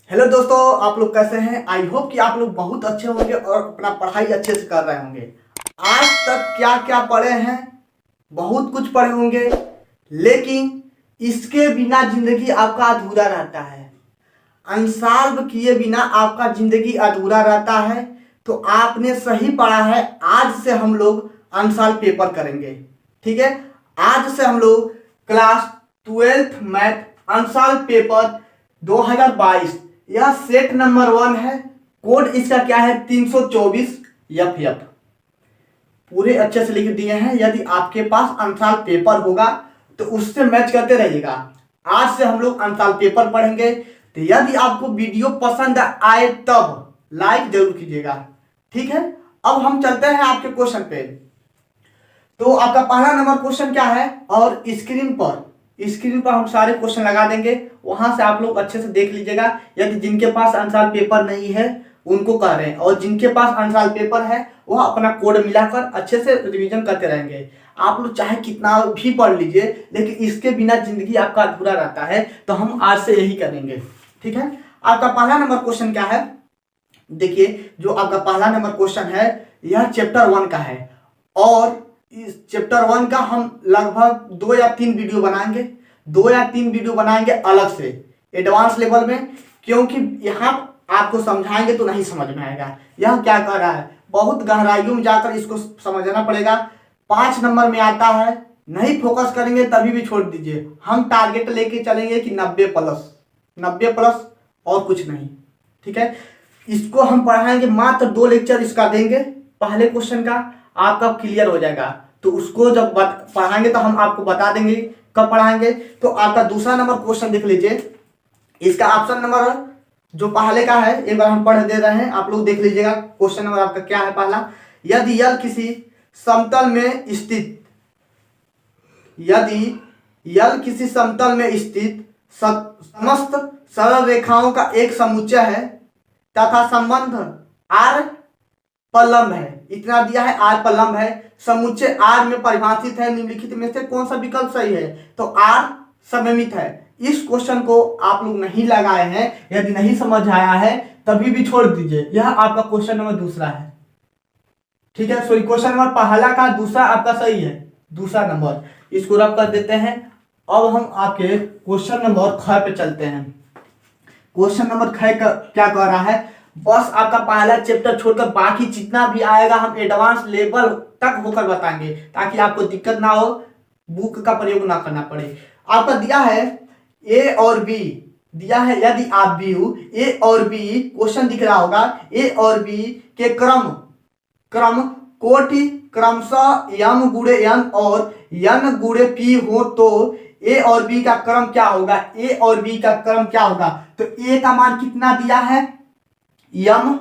Hello दोस्तों, आप लोग कैसे हैं। आई होप कि आप लोग बहुत अच्छे होंगे और अपना पढ़ाई अच्छे से कर रहे होंगे। आज तक क्या क्या पढ़े हैं, बहुत कुछ पढ़े होंगे, लेकिन इसके बिना जिंदगी आपका अधूरा रहता है। अनसॉल्व किए बिना आपका जिंदगी अधूरा रहता है। तो आपने सही पढ़ा है। आज से हम लोग अनसॉल्व पेपर करेंगे, ठीक है। आज से हम लोग class 12th math unsolved paper 2022, यह सेट नंबर 1 है। कोड इसका क्या है, 324 FF। पूरे अच्छे से लिख दिए हैं। यदि आपके पास अनसॉल्व पेपर होगा तो उससे मैच करते रहिएगा। आज से हम लोग अनसॉल्व पेपर पढ़ेंगे। तो यदि आपको वीडियो पसंद आए तब लाइक जरूर कीजिएगा, ठीक है। अब हम चलते हैं आपके क्वेश्चन पे। तो आपका पहला नंबर क्वेश्चन क्या है, और स्क्रीन पर हम सारे क्वेश्चन लगा देंगे, वहां से आप लोग अच्छे से देख लीजिएगा। यदि जिनके पास अनसॉल्व पेपर नहीं है उनको कह रहे हैं, और जिनके पास अनसॉल्व पेपर है वह अपना कोड मिलाकर अच्छे से रिवीजन करते रहेंगे। आप लोग चाहे कितना भी पढ़ लीजिए, लेकिन इसके बिना जिंदगी आपका अधूरा रहता है। तो हम आज से यही करेंगे, ठीक है। आपका पहला नंबर क्वेश्चन क्या है, देखिए। जो आपका पहला नंबर क्वेश्चन है यह चैप्टर 1 का है, और इस चैप्टर 1 का हम लगभग 2 या 3 वीडियो बनाएंगे अलग से एडवांस लेवल में, क्योंकि यहाँ आपको समझाएंगे तो नहीं समझ में आएगा यह क्या कर रहा है। बहुत गहराइयों में जाकर इसको समझना पड़ेगा। 5 नंबर में आता है, नहीं फोकस करेंगे तभी भी छोड़ दीजिए। हम टारगेट लेके चलेंगे कि 90 प्लस और कुछ नहीं, ठीक है। इसको हम पढ़ाएंगे, मात्र 2 लेक्चर इसका देंगे। पहले क्वेश्चन का आपका क्लियर हो जाएगा, तो उसको जब पढ़ाएंगे तो हम आपको बता देंगे कब पढ़ाएंगे। तो आपका दूसरा नंबर क्वेश्चन देख लीजिए। इसका ऑप्शन नंबर जो पहले का है एक बार हम पढ़ दे रहे हैं, आप लोग देख लीजिएगा। क्वेश्चन नंबर आपका क्या है पहला, यदि यल किसी समतल में स्थित समस्त सरल रेखाओं का एक समुच्चय है तथा संबंध R पर लंब है, इतना दिया है, R पर लंब है, समुच्चय R में परिभाषित है, निम्नलिखित में से कौन सा विकल्प सही है। तो R सममित है। इस क्वेश्चन को आप लोग नहीं लगाए हैं, यदि नहीं समझ आया है तभी भी छोड़ दीजिए। यह आपका क्वेश्चन नंबर दूसरा है, ठीक है। सॉरी, क्वेश्चन नंबर पहला का दूसरा आपका सही है, दूसरा नंबर, इसको रब कर देते हैं। अब हम आपके क्वेश्चन नंबर 6 पे चलते हैं। क्वेश्चन नंबर 6 क्या कह रहा है, बस आपका पहला चैप्टर छोड़कर बाकी जितना भी आएगा हम एडवांस लेवल तक होकर बताएंगे, ताकि आपको दिक्कत ना हो, बुक का प्रयोग ना करना पड़े। आपका दिया है ए और बी, दिया है। यदि आप व्यू ए और बी, क्वेश्चन दिख रहा होगा, ए और बी के क्रम कोटि क्रमशः m गुणे n और n गुणे p हो, तो ए और बी का क्रम क्या होगा, ए और बी का क्रम क्या होगा। तो ए का मान कितना दिया है, m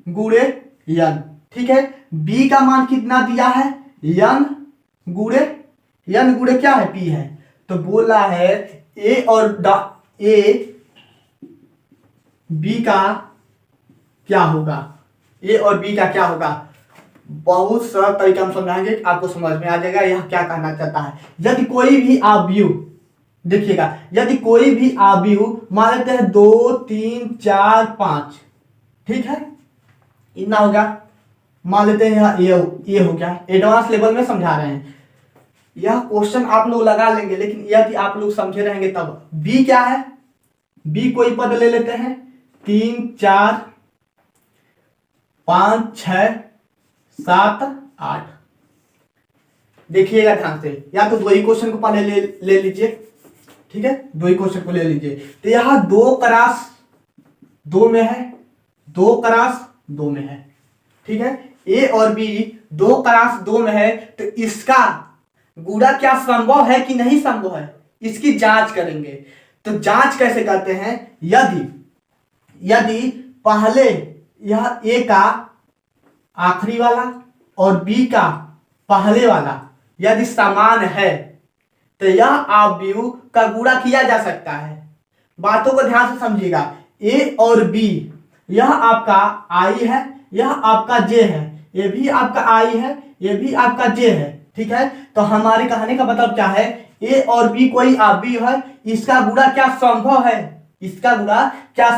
गुणे n, ठीक है। बी का मान कितना दिया है, n गुणे क्या है, p है। तो बोला है ए बी का क्या होगा, ए और बी का क्या होगा। बहुत सरल तरीका हम समझाएंगे, आपको समझ में आ जाएगा यह क्या कहना चाहता है। यदि कोई भी आप व्यू देखिएगा, यदि कोई भी आप व्यू मान लेते हैं 2 3 4 5, ठीक है, इतना हो गया। मान लेते हैं ये हो गया, एडवांस लेवल में समझा रहे हैं। यह क्वेश्चन आप लोग लगा लेंगे, लेकिन यदि आप लोग समझे रहेंगे तब। बी क्या है, बी कोई पद ले लेते हैं, 3 4 5 6 7 8। देखिएगा ध्यान से, या तो 2 ही क्वेश्चन को पहले ले लीजिए, ठीक है, 2 ही क्वेश्चन को ले लीजिए। तो यहां 2 क्रॉस 2 में है, 2 क्रॉस 2 में है, ठीक है। ए और बी 2 क्रॉस 2 में है, तो इसका गुणा क्या संभव है कि नहीं संभव है, इसकी जांच करेंगे। तो जांच कैसे करते हैं, यदि पहले यह ए का आखिरी वाला और बी का पहले वाला यदि समान है, तो यह आप व्यू का गुणा किया जा सकता है। बातों को ध्यान से समझिएगा। ए और बी, यह आपका आई है, यह आपका जे है, ये भी आपका आई है, ये भी आपका जे है, ठीक है। तो हमारे कहने का मतलब क्या है, ए और बी कोई आप बी है, इसका गुणा क्या संभव है, इसका गुणा क्या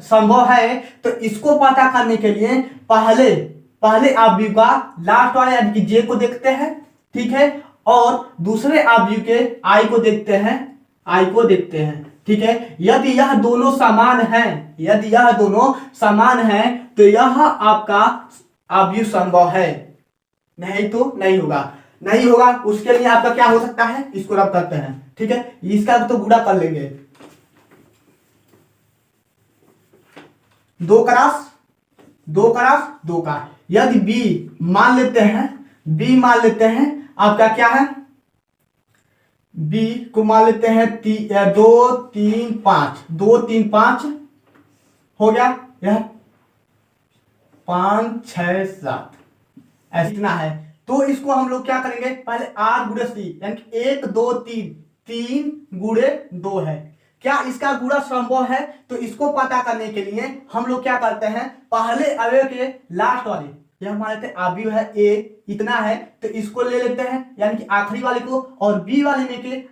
संभव है। तो इसको पता करने के लिए पहले अवयव का लास्ट वाले यानी कि जे को देखते हैं, ठीक है, और दूसरे अवयव के आई को देखते हैं, ठीक है। यदि यह दोनों समान हैं तो यह आपका अवयव संभव है, नहीं तो नहीं होगा। उसके लिए आपका क्या हो सकता है, इसको रब करते हैं, ठीक है। इसका तो गुणा कर लेंगे, 2 क्रॉस 2 का। यदि b मान लेते हैं आपका क्या है, b को मान लेते हैं 2 3 5 हो गया, यह 5 6 7 ऐसा इतना है। तो इसको हम लोग क्या करेंगे, पहले r गुणे c यानी कि 1 2 3 गुणे 2 है। क्या इसका गुणा संभव है, तो इसको पता करने के लिए हम लोग क्या करते हैं, पहले अवयव के लास्ट वाले, यह मान लेते हैं अवयव है a इतना है, तो इसको ले लेते हैं यानी कि आखिरी वाले को, और b वाले में के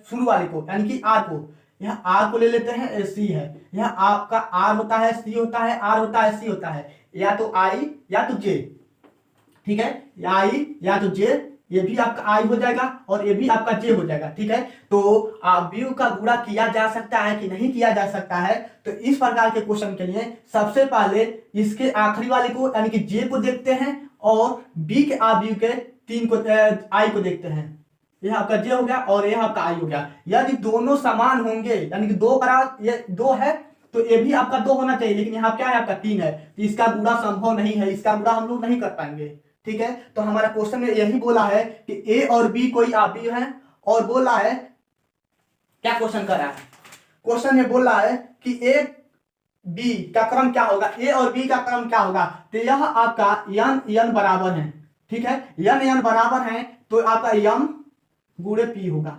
शुरू वाले को यानी कि r को, यह r को ले लेते हैं, c है, यह आपका r होता है, c होता है, r होता है, c होता है, या तो i या तो j, ठीक है, i या तो j, ये भी आपका i हो जाएगा और ये भी आपका j हो जाएगा, ठीक है। तो अवयव का गुणा किया जा सकता है कि नहीं किया जा सकता है, तो इस प्रकार के क्वेश्चन के लिए सबसे पहले इसके आखिरी वाले को यानी कि j को देखते हैं और b के अवयव के 3 को i को देखते हैं, यह आपका j हो गया और यह आपका i हो गया। यदि दोनों समान होंगे यानी कि 2 क्रॉस ये 2 है तो ये भी आपका 2 होना चाहिए, लेकिन यहाँ क्या है आपका 3 है, तो इसका गुणा संभव नहीं है, इसका गुणा हम लोग नहीं कर पाएंगे, ठीक है। तो हमारा क्वेश्चन में यही बोला है कि a और b कोई अवयव है, और बोला है क्या क्वेश्चन कर रहा है, क्वेश्चन में बोल रहा है कि a b का क्रम क्या होगा, a और b का क्रम क्या होगा, तो यह आपका n बराबर है, ठीक है, n बराबर है, तो आपका m गुणे p होगा,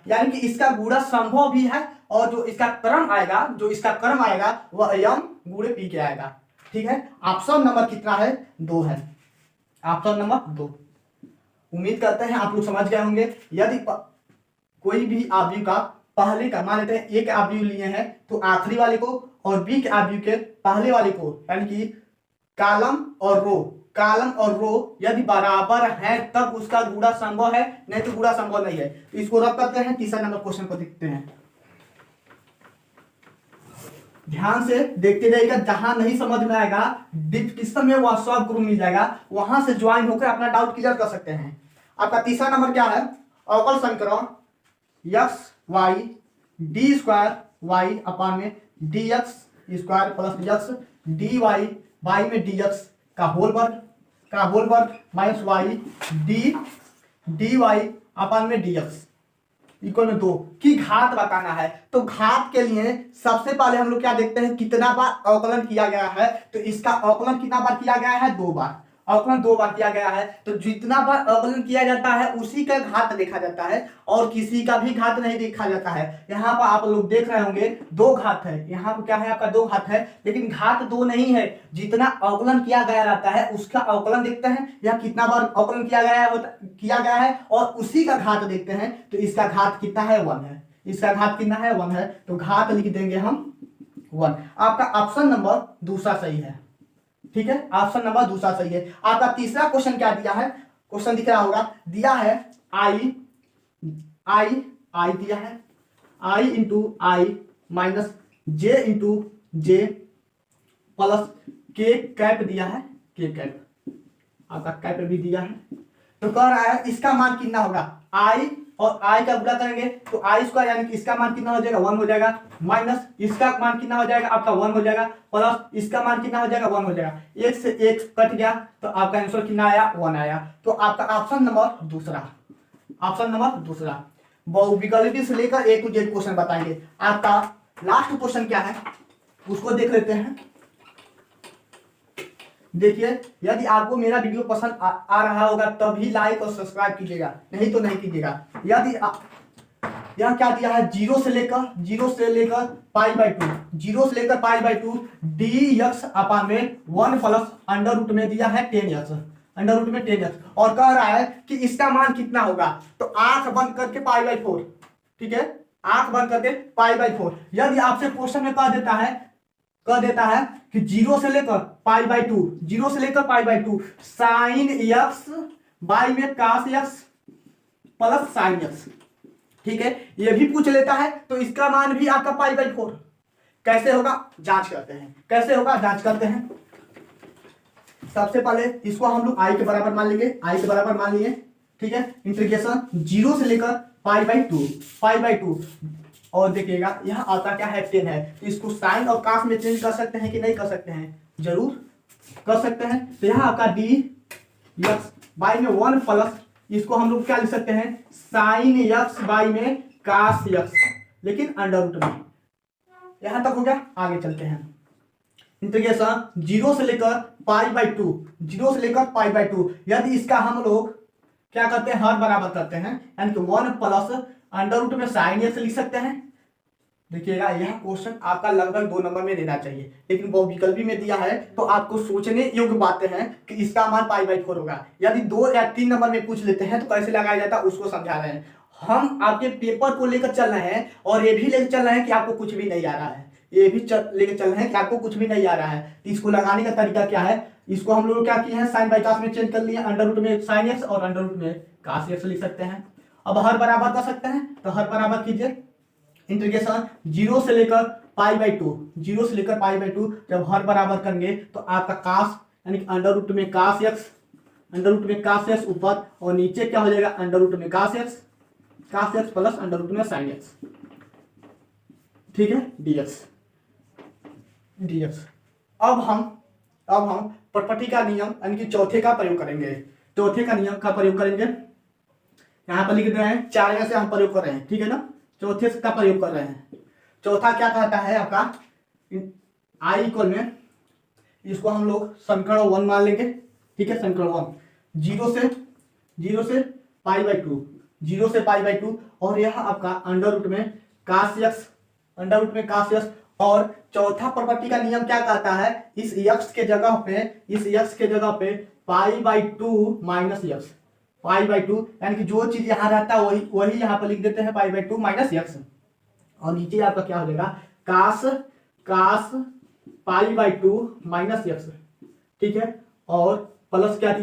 यानी कि इसका गुणा संभव भी है, और जो इसका क्रम आएगा वह m गुणे p के आएगा, ठीक है। ऑप्शन नंबर कितना है, 2 है, ऑप्शन नंबर 2। उम्मीद करते हैं आप लोग समझ गए होंगे। यदि कोई भी अवयव का पहले का मान लेते हैं एक अवयव लिए हैं, तो आखिरी वाले को और बी के अवयव के पहले वाले को यानी कि कॉलम और रो यदि बराबर है तब उसका गुणा संभव है, नहीं तो गुणा संभव नहीं है। तो इसको रब करते हैं, तीसरा नंबर क्वेश्चन को देखते हैं, ध्यान से देखते जाइएगा, जहां नहीं समझ में आएगा डिस्क्रिप्शन में व्हाट्सएप ग्रुप मिल जाएगा, वहां से ज्वाइन होकर अपना डाउट क्लियर कर सकते हैं। आपका तीसरा नंबर क्या है, अवकल समीकरण x y d square y अपान में dx square plus x dy y में dx का होल वर्ग माइनस y dy अपान में dx इक्वल में 2 की घात बताना है। तो घात के लिए सबसे पहले हम लोग क्या देखते हैं, कितना बार अवकलन किया गया है, तो इसका अवकलन कितना बार किया गया है, 2 बार, अवकलन 2 बार किया गया है। तो जितना बार अवकलन किया जाता है उसी का घात देखा जाता है, और किसी का भी घात नहीं देखा जाता है। यहाँ पर आप लोग देख रहे होंगे 2 घात है, यहाँ पर क्या है आपका 2 घात है, लेकिन घात 2 नहीं है, जितना अवकलन किया गया रहता है उसका अवकलन देखते हैं, या कितना बार अवकलन किया गया है और उसी का घात देखते हैं। तो इसका घात कितना है, 1 है, इसका घात कितना है, 1 है, तो घात लिख देंगे हम 1। आपका ऑप्शन नंबर दूसरा सही है, ठीक है, ऑप्शन नंबर दूसरा सही है। आपका तीसरा क्वेश्चन क्या दिया है, क्वेश्चन दिख रहा होगा, दिया है आई दिया है i into I minus J into J plus के कैप दिया है, के कैप आपका कैप भी दिया है। तो कह रहा है इसका मान कितना होगा, i और i का गुणा करेंगे तो i स्क्वायर यानी कि इसका मान कितना हो जाएगा, 1 हो जाएगा, माइनस इसका मान कितना हो जाएगा आपका 1 हो जाएगा, प्लस इसका मान कितना हो जाएगा, 1 हो जाएगा, 1 से 1 कट गया तो आपका आंसर कितना आया, 1 आया। तो आपका ऑप्शन नंबर दूसरा बहुविकल्पी से लेकर A to Z क्वेश्चन बताएंगे। आपका लास्ट क्वेश्चन क्या है उसको देख लेते हैं। देखिए, यदि आपको मेरा वीडियो पसंद आ रहा होगा तभी लाइक और सब्सक्राइब कीजिएगा, नहीं तो नहीं कीजिएगा। यदि यहाँ क्या दिया है, 0 से लेकर π/2 dx अपान में 1 प्लस अंडर रूट में दिया है 10x, और कह रहा है कि इसका मान कितना होगा, तो 8 बंद करके π/4, ठीक है, आंख बंद करके π/4। यदि आपसे क्वेश्चन में कह देता है कि 0 से लेकर π/2, 0 से लेकर π/2 साइन x बाई में cos x plus sign x, ठीक है, ये भी पूछ लेता है तो इसका मान भी आपका π/4 कैसे होगा जांच करते हैं। कैसे होगा जांच करते हैं। सबसे पहले इसको हम लोग i के बराबर मान लेंगे, i के बराबर मान लिए, ठीक है। इंटीग्रेशन 0 से लेकर π/2 और देखिएगा यहाँ आता क्या है 10 है, तो इसको साइन और कास में चेंज कर सकते हैं कि नहीं कर सकते हैं, जरूर कर सकते हैं। तो यहाँ आपका डी एक्स बाई में 1 प्लस इसको हम लोग क्या लिख सकते हैं साइन एक्स बाई में कास एक्स, लेकिन अंडर रूट में। यहां तक हो गया, आगे चलते हैं। इंटीग्रेशन 0 से लेकर π/2, 0 से लेकर π/2, यदि इसका हम लोग क्या करते हैं हर बराबर करते हैं, यानी कि 1 प्लस अंडर रूट में साइन एक्स लिख सकते हैं। देखिएगा यह क्वेश्चन आपका लगभग 2 नंबर में देना चाहिए, लेकिन वो विकल्पी में दिया है तो आपको सोचने योग्य बातें हैं कि इसका मान π/4 होगा। यदि 2 या 3 नंबर में पूछ लेते हैं तो कैसे लगाया जाता है उसको समझा रहे हैं। हम आपके पेपर को लेकर चल रहे हैं और ये भी लेकर चल रहे हैं कि आपको कुछ भी नहीं आ रहा है, ये भी लेकर चल रहे हैं कि आपको कुछ भी नहीं आ रहा है। इसको लगाने का तरीका क्या है, इसको हम लोग क्या किए हैं साइन बाई कास में चेंज कर लिए, अंडर रूट में साइन एक्स और अंडर रूट में कास एक्स लिख सकते हैं। अब हर बराबर कर सकते हैं, तो हर बराबर कीजिए। इंटीग्रेशन 0 से लेकर π/2, 0 से लेकर π/2 जब हर बराबर करेंगे तो आपका कास यानी कि अंडर रूट में कास एक्स, अंडर रूट में कास एक्स ऊपर और नीचे क्या हो जाएगा अंडर रूट में cos x plus under root में साइन एक्स, ठीक है, dx। अब हम प्रॉपर्टी का नियम यानी कि चौथे का प्रयोग करेंगे। चौथे का नियम का प्रयोग करेंगे, यहाँ पर लिख रहे हैं 4 में से हम प्रयोग कर रहे हैं, ठीक है ना, चौथे का प्रयोग कर रहे हैं। चौथा क्या कहता है आपका i इक्वल में, इसको हम लोग समीकरण 1 मान लेंगे, ठीक है, समीकरण 1 0 से π/2, 0 से π/2 और यह आपका अंडर रूट में कास एक्स। और चौथा प्रॉपर्टी का नियम क्या कहता है, इस x के जगह पे π/2 माइनस x, π/2 यानी कि जो चीज यहाँ रहता है वही यहाँ पर लिख देते हैं π/2 माइनस एक्स, और नीचे आपका क्या हो जाएगा कास π/2 माइनस एक्स, ठीक है। और प्लस क्या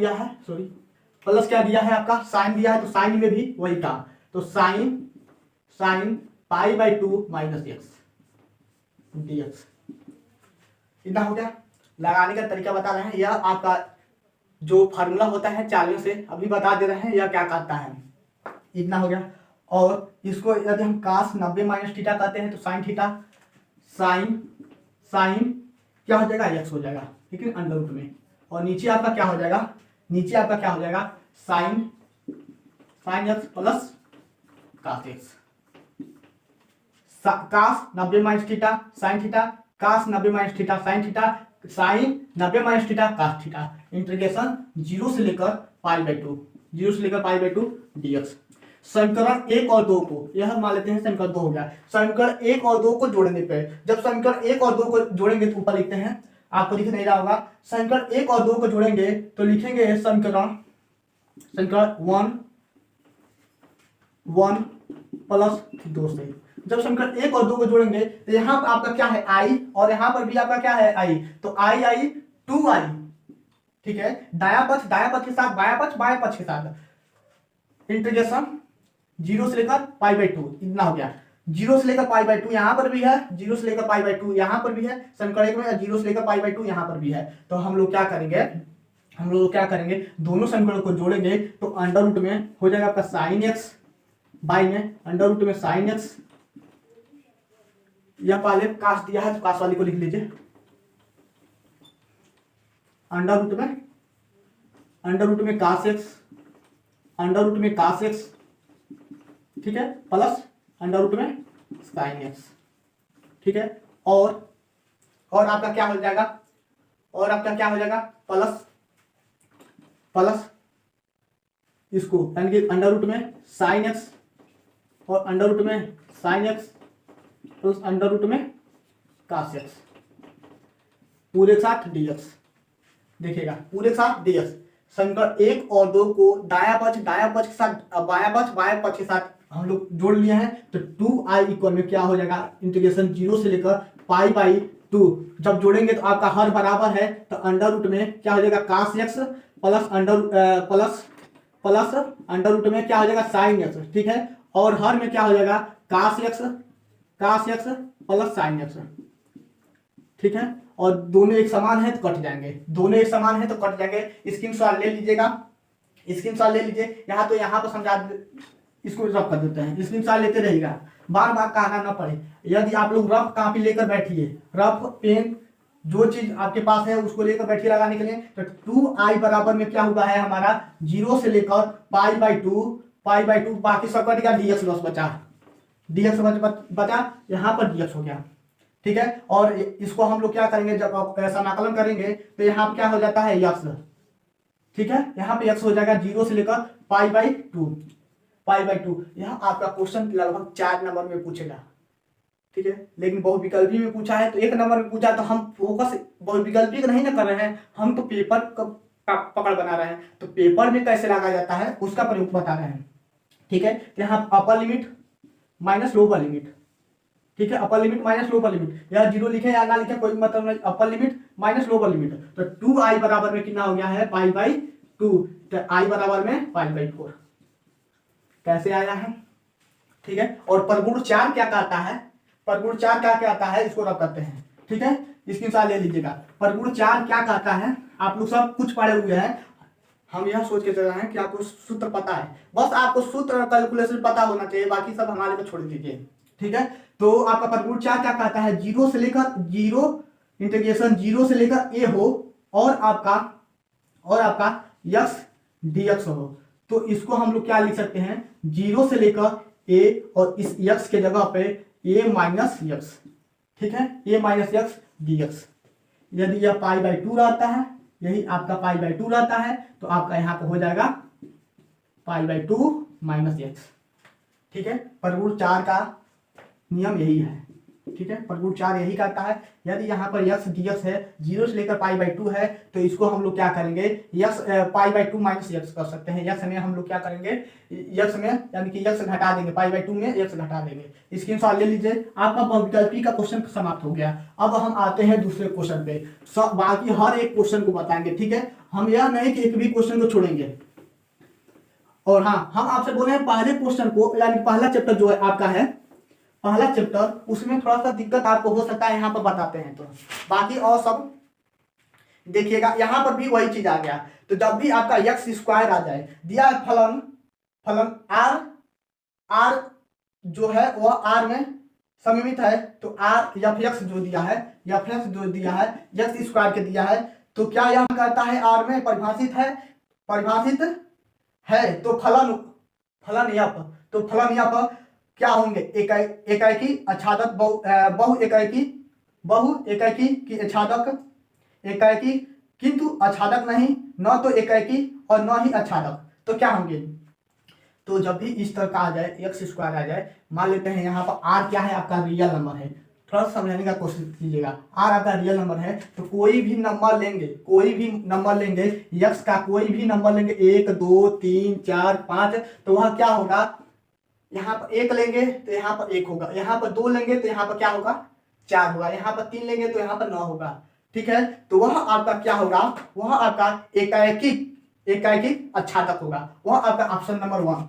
दिया है आपका साइन दिया है, तो साइन में भी वही था, तो साइन π/2 माइनस एक्स dx। इतना हो गया। लगाने का तरीका बता रहे हैं, यह आपका जो फार्मूला होता है 4 में से अभी बता दे रहे हैं यह क्या कहता है, इतना हो गया। और इसको यदि हम कास 90 माइनस थीटा कहते हैं तो साइन थीटा, साइन क्या हो जाएगा एक्स हो जाएगा, ठीक है, अंडर रूट में। और नीचे आपका क्या हो जाएगा sine X plus cos X, cos 90 minus theta sine theta, cos 90 minus theta sine theta, sine 90 minus theta cos theta. Integration 0 से लेकर π/2 dx। समीकरण 1 और 2 को यह मान लेते हैं समीकरण 2 हो गया। समीकरण 1 और 2 को जोड़ने पे, जब समीकरण 1 और 2 को जोड़ेंगे तो ऊपर लिखते हैं, आपको दिख नहीं रहा होगा, समीकरण 1 और 2 को जोड़ेंगे तो लिखेंगे समीकरण 1 प्लस 2 से। जब समीकरण 1 और 2 को जोड़ेंगे तो यहाँ पर आपका क्या है i और यहाँ पर भी आपका क्या है i, तो i 2i, ठीक है, दाया पक्ष के साथ बाया पक्ष के साथ। इंटीग्रेशन 0 से लेकर π/2 इतना हो गया। 0 से लेकर π/2 यहाँ पर भी है, 0 से लेकर π/2 यहाँ पर भी है, समीकरण 1 में 0 से लेकर π/2 यहाँ पर भी है। तो हम लोग क्या करेंगे दोनों समीकरणों को जोड़ेंगे तो अंडर रूट में हो जाएगा आपका साइन एक्स बाई में अंडर रूट में साइन एक्स, यह पहले कास दिया है तो कास वाली को लिख लीजिए, अंडर रूट में कास एक्स, ठीक है, प्लस अंडर रूट में साइन एक्स, ठीक है। और आपका क्या हो जाएगा प्लस इसको यानी कि अंडर रूट में साइन एक्स और अंडर रूट में sine X plus under root में कास एक्स पूरे साथ dx। देखिएगा पूरे साथ dx। समीकरण 1 और 2 को दाया पक्ष के साथ बाया पक्ष के साथ हम लोग जोड़ लिए हैं। तो 2i इक्वल में क्या हो जाएगा, इंटीग्रेशन 0 से लेकर π/2 जब जोड़ेंगे तो आपका हर बराबर है, तो अंडर रूट में क्या हो जाएगा cos x plus under root में क्या हो जाएगा sin x, ठीक है। और हर में क्या हो जाएगा cos x plus sin x, ठीक है। और दोनों एक समान है तो कट जाएंगे, दोनों एक समान है तो कट जाएंगे। स्क्रीनशॉट ले लीजिएगा, स्क्रीनशॉट ले लीजिए। यहाँ तो यहाँ पर समझा, इसको रफ कर देते हैं, स्क्रीनशॉट लेते रहिएगा, बार बार कहना ना पड़े। यदि आप लोग रफ कॉपी लेकर बैठिए, रफ पेन जो चीज आपके पास है उसको लेकर बैठिए लगाने के लिए। तो 2i बराबर में क्या हुआ है हमारा 0 से लेकर π/2 बाकी सब कट गया, dx बस बचा, dx बचा, यहाँ पर dx हो गया, ठीक है। और इसको हम लोग क्या करेंगे, जब आप समाकलन करेंगे तो यहाँ पर क्या हो जाता है x, ठीक है। यहाँ पे x हो जाएगा 0 से लेकर π/2। यहाँ आपका क्वेश्चन लगभग 4 नंबर में पूछेगा, ठीक है। लेकिन बहुविकल्पी में पूछा है तो 1 नंबर में पूछा, तो हम फोकस बहुविकल्पी का नहीं ना कर रहे हैं, हम तो पेपर का पकड़ बना रहे हैं। तो पेपर में कैसे लगा जाता है उसका प्रयोग बता रहे हैं, ठीक है। तो यहाँ upper limit minus lower limit, ठीक है, upper limit minus lower limit, या 0 लिखे या ना लिखे कोई मतलब नहीं, upper limit minus lower limit. तो 2i बराबर में कितना हो गया है π/2, तो i बराबर में π/4 कैसे आया है, ठीक है। और परगुण 4 क्या कहता है, परगुण 4 क्या कहता है, इसको रख करते हैं, ठीक है। स्क्रीनशॉट ले लीजिएगा। परगुण 4 क्या कहता है, आप लोग सब कुछ पढ़े हुए हैं, हम यह सोच के चल रहे हैं कि आपको सूत्र पता है, बस आपको सूत्र कैलकुलेशन पता होना चाहिए, बाकी सब हमारे को छोड़ दीजिए, ठीक है। तो आपका परगुण 4 क्या कहता है, 0 से लेकर 0 इंटीग्रेशन 0 से लेकर a हो और आपका x dx हो। तो इसको हम लोग क्या लिख सकते हैं, 0 से लेकर a और इस x के जगह पे a माइनस x, ठीक है, a माइनस x dx। यदि यह π/2 रहता है, यही आपका π/2 रहता है, तो आपका यहाँ पे हो जाएगा π/2 माइनस x, ठीक है। परगुण 4 का नियम यही है, ठीक है। परगुण 4 यही कहता है, यदि यहाँ पर x dx है, 0 से लेकर π/2 है, तो इसको हम लोग क्या करेंगे, x π/2 माइनस x कर सकते हैं। x में हम लोग क्या करेंगे, x में यानी कि x घटा देंगे, π/2 में x घटा देंगे। स्क्रीनशॉट ले लीजिए, आपका बहुविकल्पी का क्वेश्चन समाप्त हो गया। अब हम आते हैं दूसरे क्वेश्चन पे, बाकी हर एक क्वेश्चन को बताएंगे, ठीक है। हम यह नहीं कि एक भी क्वेश्चन को छोड़ेंगे। और हाँ, हम आपसे बोले हैं पहले क्वेश्चन को, यानी पहला चैप्टर जो है आपका है पहला चैप्टर, उसमें थोड़ा सा दिक्कत आपको हो सकता है, यहाँ पर बताते हैं। तो बाकी और सब देखिएगा, यहाँ पर भी वही चीज आ गया। तो जब भी आपका x स्क्वायर आ जाए, दिया फलन r जो है वह r में सममित है, तो r f(x) जो दिया है, x स्क्वायर के दिया है, तो क्या यह कहता है r में परिभाषित है। तो फलन f, तो फलन f क्या होंगे, एकाएकी आच्छादक बहु एकाएकी की एकाएकी किंतु आच्छादक नहीं, न तो एकाएकी और न ही आच्छादक, तो क्या होंगे। तो जब भी इस तरह का आ जाए, x स्क्वायर आ जाए, मान लेते हैं यहाँ पर r क्या है, आपका रियल नंबर है, थोड़ा सा समझने का कोशिश कीजिएगा। r आपका रियल नंबर है, तो कोई भी नंबर लेंगे, x का कोई भी नंबर लेंगे, 1 2 3 4 5, तो वह क्या होगा, यहाँ पर 1 लेंगे तो यहाँ पर 1 होगा, यहाँ पर 2 लेंगे तो यहाँ पर क्या होगा 4 होगा, यहाँ पर 3 लेंगे तो यहाँ पर 9 होगा, ठीक है। तो वह आपका क्या होगा, वह आपका एकाएकी आच्छादक होगा, वह आपका ऑप्शन नंबर 1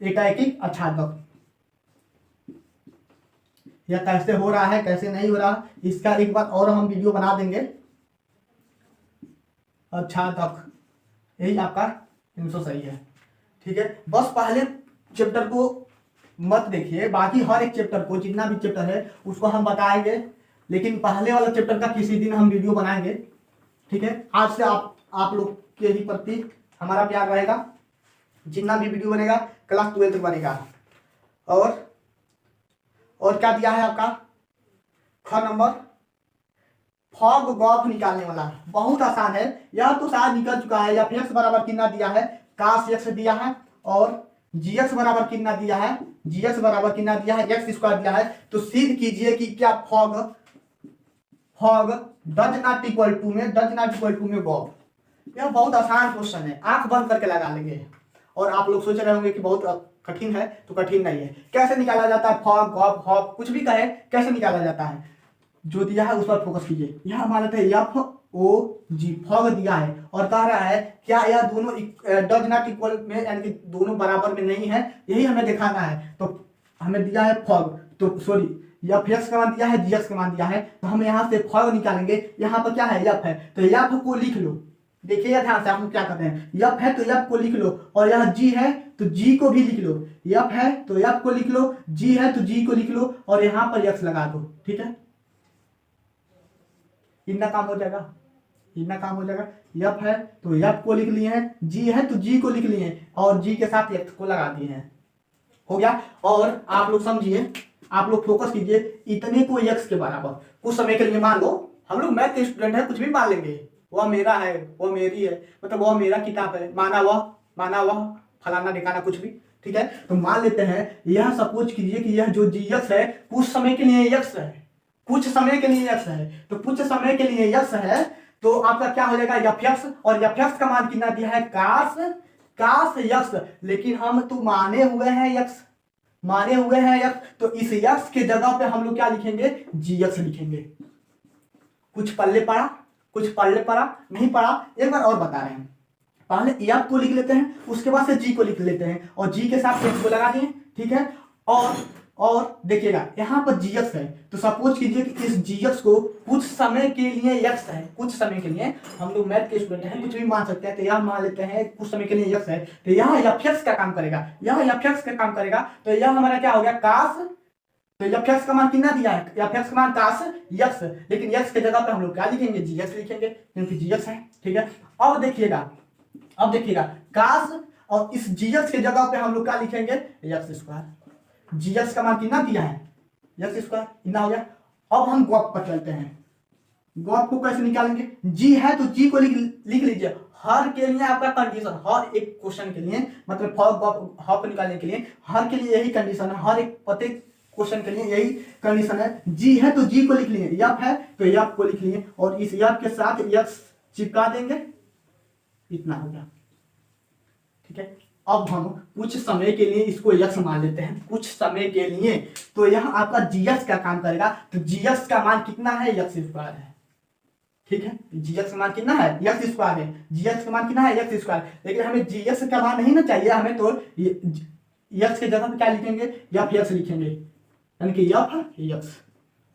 एकाएकी आच्छादक। यह कैसे हो रहा है कैसे नहीं हो रहा, इसका एक बार और हम वीडियो बना देंगे। आच्छादक, यही आपका आंसर सही है, ठीक है। बस पहले चैप्टर को मत देखिए, बाकी हर एक चैप्टर को, जितना भी चैप्टर है उसको हम बताएंगे, लेकिन पहले वाला चैप्टर का किसी दिन हम वीडियो बनाएंगे, ठीक है। आज से आप लोग के ही प्रति हमारा प्यार रहेगा, जितना भी वीडियो बनेगा क्लास 12 बनेगा। और क्या दिया है आपका, ख नंबर फॉग गॉफ निकालने वाला, बहुत आसान है, यह तो शायद निकल चुका है। या x बराबर कितना दिया है, cos x दिया है, और gx बराबर कितना दिया है, x स्क्वायर दिया है। तो सिद्ध कीजिए कि क्या fog does not equal to में गॉफ। यह बहुत आसान क्वेश्चन है, आंख बंद करके लगा लेंगे। और आप लोग सोच रहे होंगे कि बहुत कठिन है तो कठिन नहीं है। कैसे निकाला जाता है, फॉग गॉप हॉप कुछ भी कहे, कैसे निकाला जाता है, जो दिया है उस पर फोकस कीजिए। यहाँ मान लेते हैं एफ ओ जी, फॉग दिया है और कह रहा है क्या यह दोनों डज नॉट इक्वल में, यानी कि दोनों बराबर में नहीं है, यही हमें दिखाना है। तो हमें दिया है फॉग, तो सॉरी एफ एक्स का मान दिया है, जी एक्स का मान दिया है, तो हम यहाँ से फॉग निकालेंगे। यहाँ पर क्या है, एफ है, तो एफ को लिख लो। देखिए ध्यान से, आप क्या करते हैं, एफ है तो एफ को लिख लो, और यह जी है तो जी को भी लिख लो। एफ है तो एफ को लिख लो, जी है तो जी को लिख लो, और यहाँ पर एक्स लगा दो। ठीक है, इतना काम हो जाएगा, इतना काम हो जाएगा। एफ है तो एफ को लिख लिए हैं, जी है तो जी को लिख लिए हैं, और जी के साथ एक्स को लगा दिए हैं, हो गया। और आप लोग समझिए, आप लोग फोकस कीजिए, इतने को एक्स के बराबर कुछ समय के लिए मान लो, हम लोग मैथ के स्टूडेंट है, कुछ भी मान लेंगे, वह मेरा है, वह मेरी है, मतलब वह मेरा किताब है, माना वह फलाना दिखाना कुछ भी। ठीक है, तो मान लेते हैं, यह सपोज कीजिए कि यह जो जी एक्स है कुछ समय के लिए एक्स है, कुछ समय के लिए एक्स है, तो कुछ समय के लिए एक्स है, तो आपका क्या हो जाएगा, एफ एक्स, और एफ एक्स का मान कितना दिया है, कास एक्स, लेकिन हम तो माने हुए हैं एक्स, माने हुए हैं एक्स, तो इस एक्स के जगह पे हम लोग क्या लिखेंगे, जी एक्स लिखेंगे। कुछ पल्ले पड़ा, कुछ पल्ले पड़ा, नहीं पड़ा, एक बार और बता रहे हैं, पहले एफ को लिख लेते हैं, उसके बाद से जी को लिख लेते हैं, और जी के साथ एक्स को लगा दिए। ठीक है, और देखिएगा यहाँ पर जी एक्स है, तो सपोज कीजिए कि इस जी एक्स को कुछ समय के लिए एक्स है, कुछ समय के लिए, हम लोग मैथ के स्टूडेंट हैं, कुछ भी मान सकते हैं, तो यह मान लेते हैं कुछ समय के लिए एक्स है, तो यह एफ एक्स का काम करेगा, यह एफ एक्स का काम करेगा, तो यह हमारा क्या हो गया, कास, तो एफ एक्स का मान कितना दिया है, एफ एक्स का मान कास एक्स, लेकिन एक्स के जगह पे हम लोग क्या लिखेंगे, जी एक्स लिखेंगे, क्योंकि जी एक्स है। ठीक है, अब देखिएगा कास, और इस जी एक्स के जगह पे हम लोग क्या लिखेंगे, एक्स स्क्वायर, जी एक्स का मान कितना दिया है, एक्स स्क्वायर, इतना हो गया। अब हम गॉप पर चलते हैं, गॉप को कैसे निकालेंगे, जी है तो जी को लिख लीजिए, हर के लिए आपका कंडीशन, हर एक क्वेश्चन के लिए, मतलब फॉर गॉप हॉप निकालने के लिए हर के लिए यही कंडीशन है, हर एक प्रत्येक क्वेश्चन के लिए यही कंडीशन है, जी है तो जी को लिख लिए, एफ है तो एफ को लिख लिए, और इस एफ के साथ एक्स चिपका देंगे, इतना हो गया। ठीक है, अब हम कुछ समय के लिए इसको यक्स मान लेते हैं, कुछ समय के लिए, तो यह आपका जीएस का काम करेगा, तो जीएस का मान कितना है, एक्स स्क्वायर है। ठीक है, जीएस का मान कितना है, एक्स स्क्वायर है, जीएस का मान कितना है, एक्स स्क्वायर, लेकिन हमें जीएस का मान नहीं ना चाहिए, हमें तो एक्स के जगह पे क्या लिखेंगे, एफ एक्स लिखेंगे, यानी कि एफ एक्स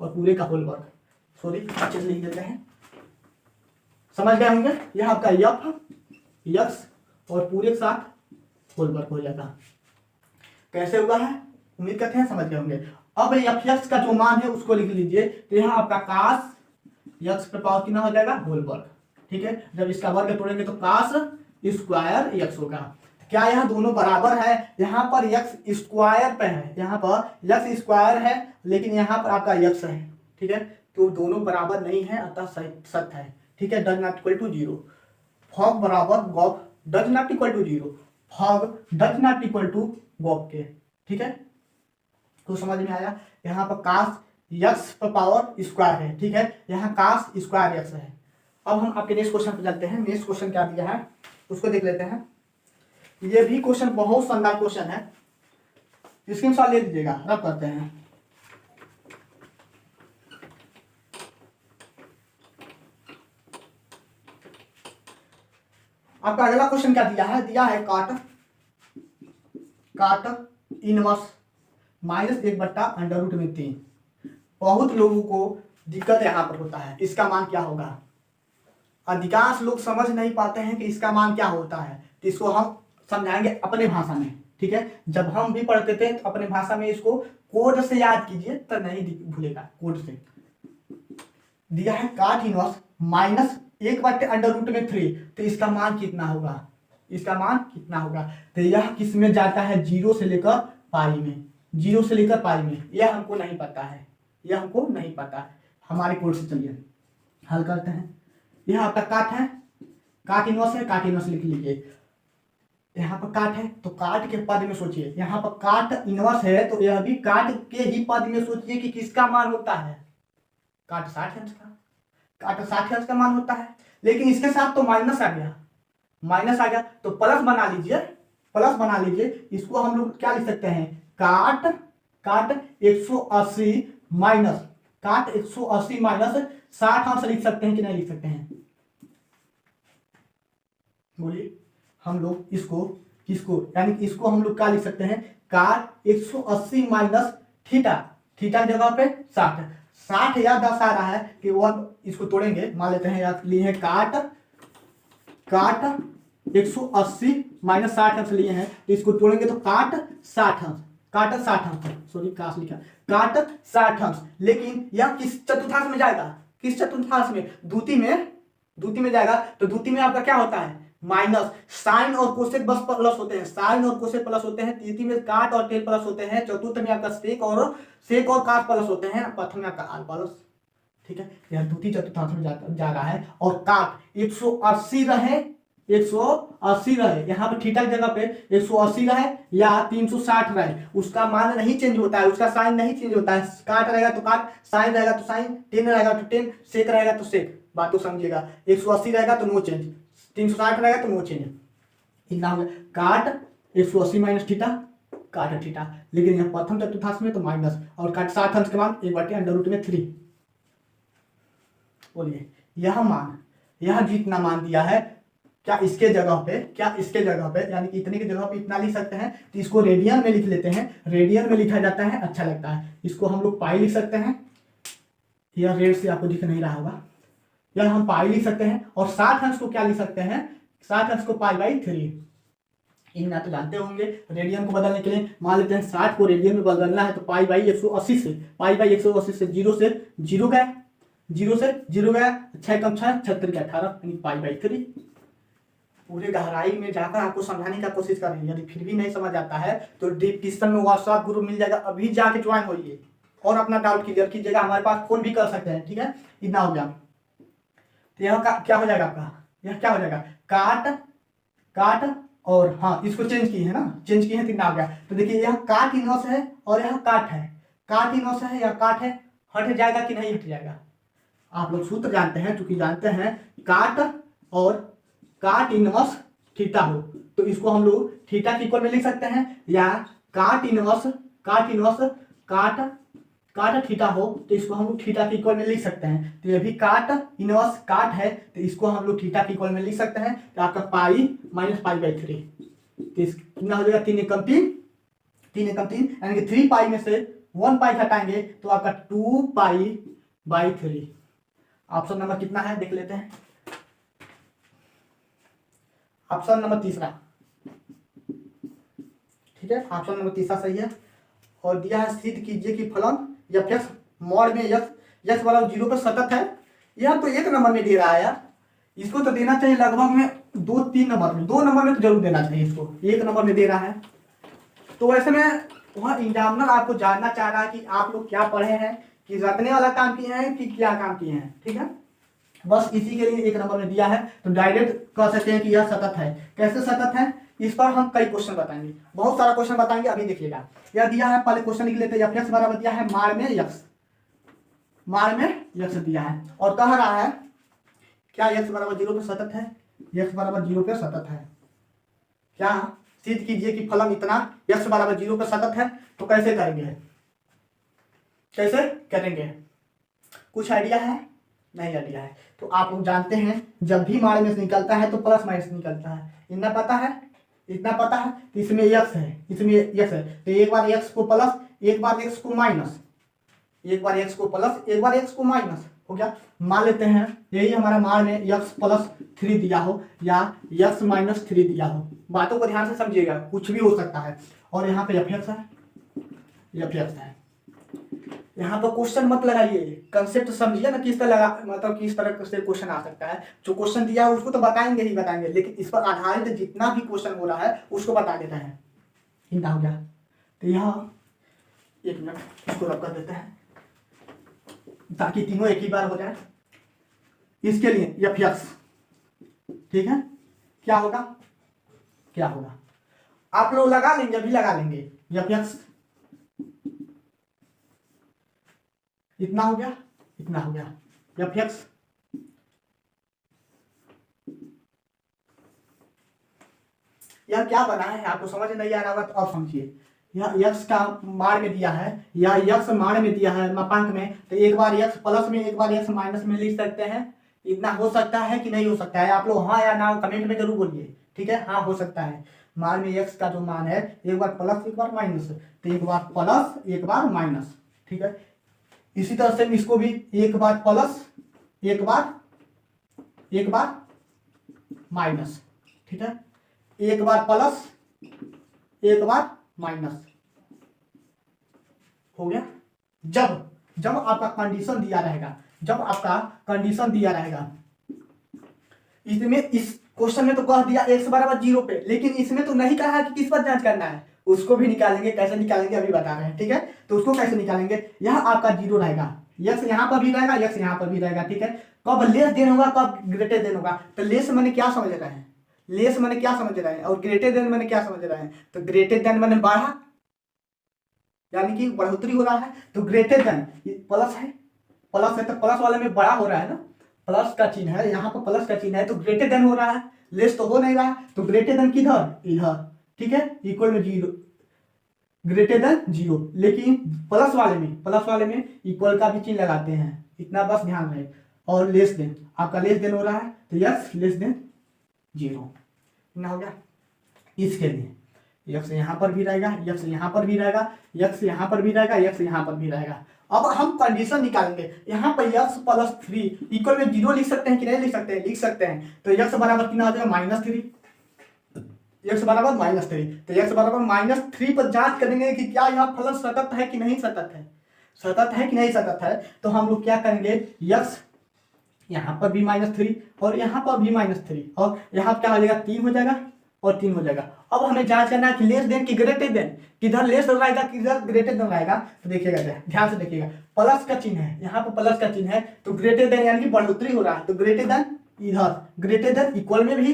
और पूरे का होल वर्ग, सॉरी अच्छे से लिख देते हैं, समझ गए होंगे, यह आपका एफ एक्स और पूरे के साथ होल वर्क हो जाएगा। कैसे हुआ है, उम्मीद करते हैं समझ गए होंगे। अब एफ एक्स का जो मान है उसको लिख लीजिए, तो यहाँ आपका कास एक्स पे पावर कितना हो जाएगा, होल वर्क। ठीक है, जब इसका वर्ग तोड़ेंगे तो कास स्क्वायर एक्स होगा। क्या यह दोनों बराबर है, यहाँ पर एक्स स्क्वायर पे है, यहाँ पर एक्स स्क्वायर है, लेकिन यहाँ पर आपका एक्स है। ठीक है, तो दोनों बराबर नहीं है, अतः सत्य है। ठीक है, does not equal to zero, fog बराबर gof does not equal to zero, fog does not equal to gof के। ठीक है, तो समझ में आया, यहाँ पर कास एक्स पर पावर स्क्वायर है। ठीक है, यहाँ कास स्क्वायर एक्स है। अब हम आपके नेक्स्ट क्वेश्चन पे चलते हैं, नेक्स्ट क्वेश्चन क्या दिया है उसको देख लेते हैं। ये भी क्वेश्चन बहुत शानदार क्वेश्चन है, स्क्रीनशॉट ले लीजिएगा, रब करते हैं। आपका अगला क्वेश्चन क्या दिया है काट इनवर्स माइनस 1/√3। बहुत लोगों को दिक्कत यहाँ पर होता है, इसका मान क्या होगा, अधिकांश लोग समझ नहीं पाते हैं कि इसका मान क्या होता है, तो इसको हम समझाएंगे अपने भाषा में। ठीक है, जब हम भी पढ़ते थे तो अपने भाषा में इसको कोड से याद कीजिए तो नहीं भूलेगा, कोड से। दिया है काट इनवर्स माइनस 1/√3, तो इसका मान कितना होगा, इसका मान कितना होगा, तो यह किस में जाता है, जीरो से लेकर पाई में, जीरो से लेकर पाई में, यह हमको नहीं पता है, यह हमको नहीं पता। हमारे कोड से चलिए हल करते हैं। यह आपका काट है, काट इनवर्स है, काट इनवर्स लिख लीजिए। यहाँ पर काट है तो काट के पद में सोचिए, यहाँ पर काट इनवर्स है तो यह भी काट के ही पद में सोचिए कि किसका मान होता है, काट 60 अंश का, काट 60 अंश का मान होता है, लेकिन इसके साथ तो माइनस आ गया, माइनस आ गया तो प्लस बना लीजिए, प्लस बना लीजिए, इसको हम लोग क्या लिख सकते हैं, काट काट 180 माइनस काट 180 माइनस 60 अंश लिख सकते हैं कि नहीं लिख सकते हैं, बोलिए। हम लोग इसको यानी कि इसको हम लोग क्या लिख सकते हैं, काट 180 माइनस थीटा, थीटा की जगह पे 60, 60 या 10 आ रहा है कि वो इसको तोड़ेंगे, मान लेते हैं या लिए हैं काट 180 माइनस 60 अंश लिए हैं, तो इसको तोड़ेंगे तो काट 60 अंश, काट 60 अंश, सॉरी काश लिखा, काट 60 अंश। लेकिन यह किस चतुर्थांश में जाएगा, किस चतुर्थांश में, द्वितीय में जाएगा। तो द्वितीय में आपका क्या होता है, माइनस, साइन और कोसेक बस प्लस होते हैं, साइन और कोसेक प्लस होते हैं, तृतीय में काट और टेन प्लस होते हैं, चतुर्थ में आपका सेक और काट प्लस होते हैं, प्रथम में आपका आर प्लस। ठीक है, यह द्वितीय चतुर्थांश में जा रहा है। और काट 180 रहे, 180 रहे, यहाँ पे थीटा की जगह पे 180 रहे या 360 रहे, उसका मान नहीं चेंज होता है, उसका साइन नहीं चेंज होता है। काट रहेगा तो काट, साइन रहेगा तो साइन, टेन रहेगा तो टेन, सेक रहेगा तो सेक, बात तो समझिएगा। 180 रहेगा तो नो चेंज, 360 रहेगा तो नो चेंज। इतना हो गया, काट 180 माइनस थीटा, काट थीटा। लेकिन यहाँ प्रथम चतुर्थांश में तो माइनस, और काट 60 अंश के मान 1/√3। बोलिए, यह जितना मान दिया है, क्या इसके जगह पे यानी कि इतने की जगह पे इतना लिख सकते हैं, तो इसको रेडियन में लिख लेते हैं, रेडियन में लिखा जाता है, अच्छा लगता है। इसको हम लोग पाई लिख सकते हैं, यह रेड से आपको दिख नहीं रहा होगा, यह हम पाई लिख सकते हैं। और 60 अंश को क्या लिख सकते हैं, 60 अंश को π/3। इतना तो जानते होंगे, रेडियन को बदलने के लिए मान लेते हैं 60 को रेडियन में बदलना है तो π/180 से, π/180 से 0 से 0 गया, 0 से 0 गया, 6 कम 6, 76 का 18, यानी π/3। पूरे गहराई में जाकर आपको समझाने का कोशिश करेंगे, यदि फिर भी नहीं समझ आता है तो डिस्क्रिप्शन में व्हाट्सएप ग्रुप मिल जाएगा, अभी जाके ज्वाइन होइए और अपना डाउट क्लियर कीजिएगा, हमारे पास फोन भी कर सकते हैं। ठीक है, इतना हो गया। तो यह क्या हो जाएगा आपका, यह क्या हो जाएगा, काट और हाँ इसको चेंज किए है ना, चेंज किए हैं, इतना हो गया। तो देखिए यह काट इनवर्स है और यह काट है, काट इनवर्स है या काट है, हट जाएगा कि नहीं हट जाएगा। आप लोग सूत्र जानते हैं, चूंकि जानते हैं काट और काट इनवर्स थीटा हो तो इसको हम लोग थीटा के इक्वल में लिख सकते हैं, या काट इनवर्स काट थीटा हो तो इसको हम लोग थीटा के इक्वल में लिख सकते हैं। तो ये भी काट इनवर्स काट है तो इसको हम लोग थीटा के इक्वल में लिख सकते हैं। तो आपका पाई माइनस π/3, तो कितना हो जाएगा, 3 एकम 3 यानी कि 3 पाई में से 1 पाई घटाएंगे तो आपका 2 π/3। ऑप्शन नंबर कितना है देख लेते हैं, ऑप्शन नंबर तीसरा। ठीक है, ऑप्शन नंबर तीसरा सही है। और दिया है सिद्ध कीजिए कि फलन f(x) मॉड में x वाला 0 पर सतत है। यह तो 1 नंबर में दे रहा है यार, इसको तो देना चाहिए लगभग में 2-3 नंबर में, 2 नंबर में तो जरूर देना चाहिए, इसको 1 नंबर में दे रहा है। तो वैसे में वह एग्जामिनर आपको जानना चाह रहा है कि आप लोग क्या पढ़े हैं, कि रटने वाला काम किए हैं कि क्या काम किए हैं। ठीक है, बस इसी के लिए 1 नंबर में दिया है। तो डायरेक्ट कह सकते हैं कि यह सतत है। कैसे सतत है, इस पर हम कई क्वेश्चन बताएंगे, बहुत सारा क्वेश्चन बताएंगे, अभी देखिएगा। यह दिया है, पहले क्वेश्चन लिख लेते हैं, f(x) बराबर दिया है मार में x दिया है और कह रहा है क्या x बराबर 0 पे सतत है, x बराबर 0 पे सतत है। क्या सिद्ध कीजिए कि फलन इतना x बराबर 0 पे सतत है। तो कैसे करेंगे, कुछ आइडिया है, नहीं आइडिया है। तो आप लोग जानते हैं जब भी मार में से निकलता है तो प्लस माइनस निकलता है, इतना पता है, तो इसमें x है, तो एक बार x को प्लस, एक बार x को माइनस, एक बार x को प्लस, एक बार x को माइनस हो गया। मान लेते हैं यही हमारा मान में x+3 दिया हो या x-3 दिया हो, बातों को ध्यान से समझिएगा, कुछ भी हो सकता है। और यहाँ पे f(x) है, यहाँ पर क्वेश्चन मत लगाइए, कंसेप्ट समझिए ना, किस तरह से क्वेश्चन आ सकता है। जो क्वेश्चन दिया है उसको तो बताएंगे, लेकिन इस पर आधारित जितना भी क्वेश्चन हो रहा है उसको बता देता है। इतना हो गया। तो यहाँ 1 मिनट इसको रब कर देते हैं ताकि तीनों एक ही बार हो जाए। इसके लिए f(x), ठीक है, क्या होगा आप लोग लगा लेंगे, अभी लगा लेंगे। f(x) इतना हो गया, f(x) यह क्या बना है आपको समझ नहीं आ रहा होगा तो अब समझिए। यह यक्स का मान में दिया है, यह यक्स मान में दिया है मापांक में, तो एक बार यक्स प्लस में एक बार यक्स माइनस में लिख सकते हैं। इतना हो सकता है कि नहीं हो सकता है? आप लोग हाँ या ना कमेंट में जरूर बोलिए, ठीक है। हाँ हो सकता है। मान में यक्स का जो मान है एक बार प्लस एक बार माइनस, तो एक बार प्लस एक बार माइनस, ठीक है। इसी तरह से इसको भी एक बार प्लस एक बार माइनस, ठीक है। एक बार प्लस एक बार माइनस हो गया। जब जब आपका कंडीशन दिया रहेगा, जब आपका कंडीशन दिया रहेगा, इसमें इस क्वेश्चन में तो कह दिया x बराबर 0 पे, लेकिन इसमें तो नहीं कहा कि किस पर जांच करना है। उसको भी निकालेंगे, कैसे निकालेंगे अभी बता रहे हैं, ठीक है। तो उसको कैसे निकालेंगे, यह आपका 0 रहेगा, x यहाँ पर भी रहेगा, x यहाँ पर भी रहेगा, ठीक है। कब लेस देन होगा कब ग्रेटर देन होगा, तो लेस मैंने क्या समझ रहे हैं, लेस मैंने क्या समझ रहे हैं, और ग्रेटर देन मैंने क्या समझ रहे हैं। तो ग्रेटर देन मैंने बढ़ा, यानी कि बढ़ोतरी हो रहा है, तो ग्रेटर देन प्लस है, प्लस है तो प्लस वाले में बड़ा हो रहा है ना, प्लस का चिन्ह है, यहाँ पर प्लस का चिन्ह है, तो ग्रेटर देन हो रहा है, लेस तो हो नहीं रहा है, तो ग्रेटर देन किधर, इधर, ठीक है, इक्वल में 0, ग्रेटर देन 0। लेकिन प्लस वाले में इक्वल का भी चिन्ह लगाते हैं, इतना बस ध्यान रहे। और लेस देन, आपका लेस देन हो रहा है, तो यस लेस देन 0 ना हो गया। इसके लिए यक्स यहाँ पर भी रहेगा, यक्स यहाँ पर भी रहेगा, यक्स यहाँ पर भी रहेगा, यक्स यहाँ पर भी रहेगा। अब हम कंडीशन निकालेंगे, यहाँ पर यक्स प्लस 3 इक्वल में 0 लिख सकते हैं कि नहीं लिख सकते हैं, लिख सकते हैं। तो यक्स बराबर कितना हो जाएगा, -3, यक्स बराबर -3, तो यक्स बराबर -3 पर जांच करेंगे कि क्या यह फलन सतत है कि नहीं सतत है, सतत है कि नहीं सतत है। तो हम लोग क्या करेंगे, यक्स यहाँ पर भी -3 और यहाँ पर भी -3, और यहाँ क्या हो जाएगा, 3 हो जाएगा और 3 हो जाएगा। अब हमें जांच करना है कि लेस देन कि ग्रेटर देन, किधर लेस रहेगा किधर ग्रेटर देन रहेगा। तो देखिएगा, ध्यान से देखिएगा, प्लस का चिन्ह है, यहाँ पर प्लस का चिन्ह है, तो ग्रेटर देन यानी कि बढ़ोतरी हो रहा है, तो ग्रेटर देन इधर, ग्रेटर देन इक्वल में भी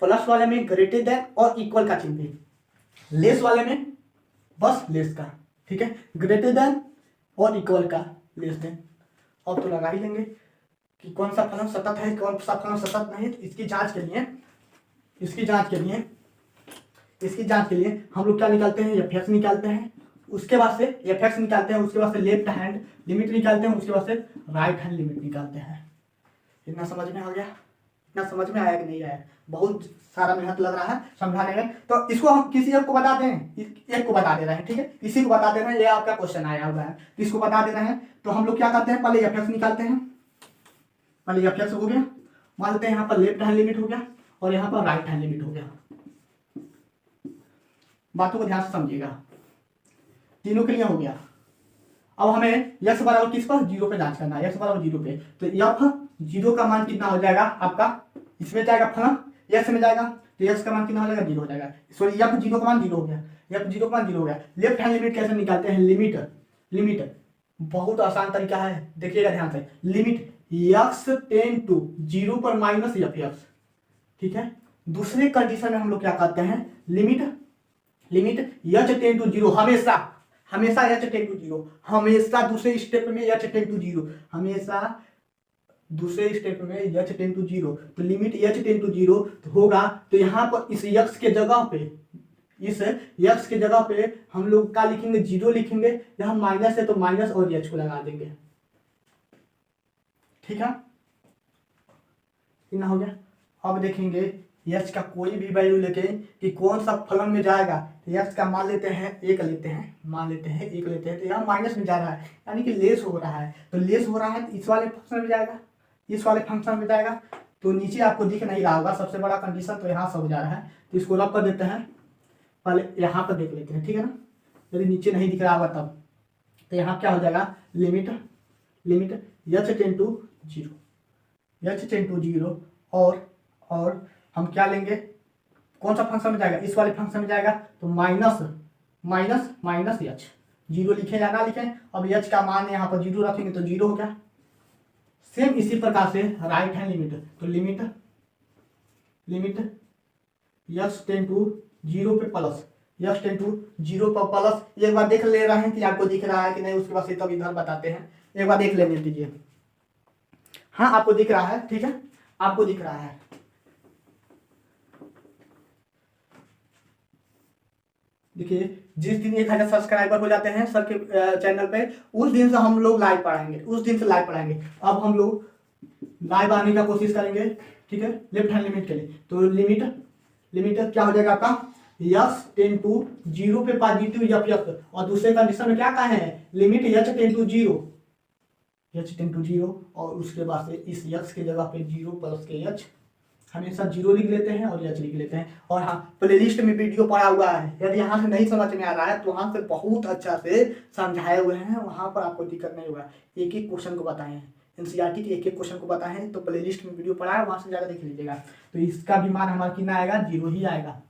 प्लस वाले में ग्रेटर देन और इक्वल का चिन्ह भी, लेस वाले में बस लेस का, ठीक है, ग्रेटर देन और इक्वल का लेस देन। अब तो लगा ही लेंगे कि कौन सा फलन सतत है कौन सा फलन सतत नहीं है। तो इसकी जांच के लिए हम लोग क्या निकालते हैं, एफ एक्स निकालते हैं, उसके बाद से एफ एक्स निकालते हैं, उसके बाद से लेफ्ट हैंड लिमिट निकालते हैं, उसके बाद से राइट हैंड लिमिट निकालते हैं। इतना समझ में आ गया, इतना समझ में आया कि नहीं आया, बहुत सारा मेहनत लग रहा है समझाने में। तो इसको हम किसी एक को बता दें, एक को बता दे रहे हैं, ठीक है, इसी को बता दे रहे हैं, ये आपका क्वेश्चन आया हुआ है, तो इसको बता दे रहे हैं। तो हम लोग क्या करते हैं, पहले एफ एक्स निकालते हैं, पहले एफ एक्स हो गया, मान लेते हैं यहाँ पर लेफ्ट हैंड लिमिट हो गया और यहाँ पर राइट हैंड लिमिट हो गया। बातों को ध्यान से समझिएगा, तीनों के लिए हो गया। अब हमें x बराबर किस पर, 0 पे जांच करना है, x बराबर 0 पे। तो f 0 का मान कितना हो जाएगा आपका, इसमें जाएगा फलन x में जाएगा, तो x का मान कितना हो जाएगा, 0 हो जाएगा। सॉरी f 0 का मान 0 हो गया, f 0 का मान 0 हो गया। लेफ्ट हैंड लिमिट कैसे निकालते हैं, लिमिट बहुत आसान तरीका है, देखिएगा ध्यान से। लिमिट x टेंड टू 0 पर माइनस f, ठीक है। दूसरे कंडीशन में हम लोग क्या करते हैं, लिमिट h टेंड टू 0, हमेशा h टेंड टू 0, हमेशा दूसरे स्टेप में h टेंड टू 0, हमेशा दूसरे स्टेप में h टेंड टू 0। तो लिमिट h टेंड टू 0 होगा, तो यहाँ पर इस x के जगह पे, इस x के जगह पे हम लोग क्या लिखेंगे, 0 लिखेंगे, यहाँ माइनस है तो माइनस और h को लगा देंगे, ठीक है, इतना हो गया। अब देखेंगे x का कोई भी वैल्यू लेके कि कौन सा फलन में जाएगा। तो x का मान लेते हैं 1 लेते हैं, तो यहाँ माइनस में जा रहा है, यानी कि लेस हो रहा है, तो लेस हो रहा है तो इस वाले फंक्शन में जाएगा, इस वाले फंक्शन में जाएगा। तो नीचे आपको दिख नहीं रहा होगा, सबसे बड़ा कंडीशन तो यहाँ से हो जा रहा है, तो इसको रब कर देते हैं, पहले यहाँ पर देख लेते हैं, ठीक है ना। यदि नीचे नहीं दिख रहा होगा तब, तो यहाँ क्या हो जाएगा, लिमिट h टेंड टू 0, और हम क्या लेंगे, कौन सा फंक्शन में जाएगा, इस वाले फंक्शन में जाएगा, तो माइनस h, 0 लिखे या ना लिखें। अब h का मान यहाँ पर 0 रखेंगे तो 0 हो गया। सेम इसी प्रकार से राइट हैंड लिमिट, तो लिमिट h टेंड टू 0 पे प्लस, h टेंड टू 0 पर प्लस। एक बार देख ले रहे हैं कि आपको दिख रहा है कि नहीं, उसके बाद से तब इधर बताते हैं, एक बार देख लेने दीजिए। हाँ आपको दिख रहा है, ठीक है, आपको दिख रहा है। देखिए जिस दिन 1000 सब्सक्राइबर हो जाते हैं सर के चैनल पे, उस दिन से हम लोग लाइव पढ़ाएंगे, उस दिन से लाइव पढ़ाएंगे। अब हम लोग लाइव आने का कोशिश करेंगे, ठीक है। लेफ्ट हैंड लिमिट के लिए तो लिमिट क्या हो जाएगा आपका, यस टेन टू जीरो पे पॉजिटिव एफ यस, और दूसरे कंडीशन में क्या कहे हैं, limit H tends to zero, और उसके बाद से इस यक्स की जगह पे जीरो प्लस के एच, हमेशा जीरो लिख लेते हैं और एच लिख लेते हैं। और हाँ, प्लेलिस्ट में वीडियो पड़ा हुआ है, यदि यहाँ से नहीं समझ में आ रहा है तो वहाँ से बहुत अच्छा से समझाए हुए हैं, वहाँ पर आपको दिक्कत नहीं होगा। एक एक क्वेश्चन को बताए हैं, एनसीईआरटी के एक एक क्वेश्चन को बताए हैं, तो प्लेलिस्ट में वीडियो पड़ा है, वहाँ से जाकर देख लीजिएगा। तो इसका भी मान हमारा कितना आएगा, जीरो ही आएगा।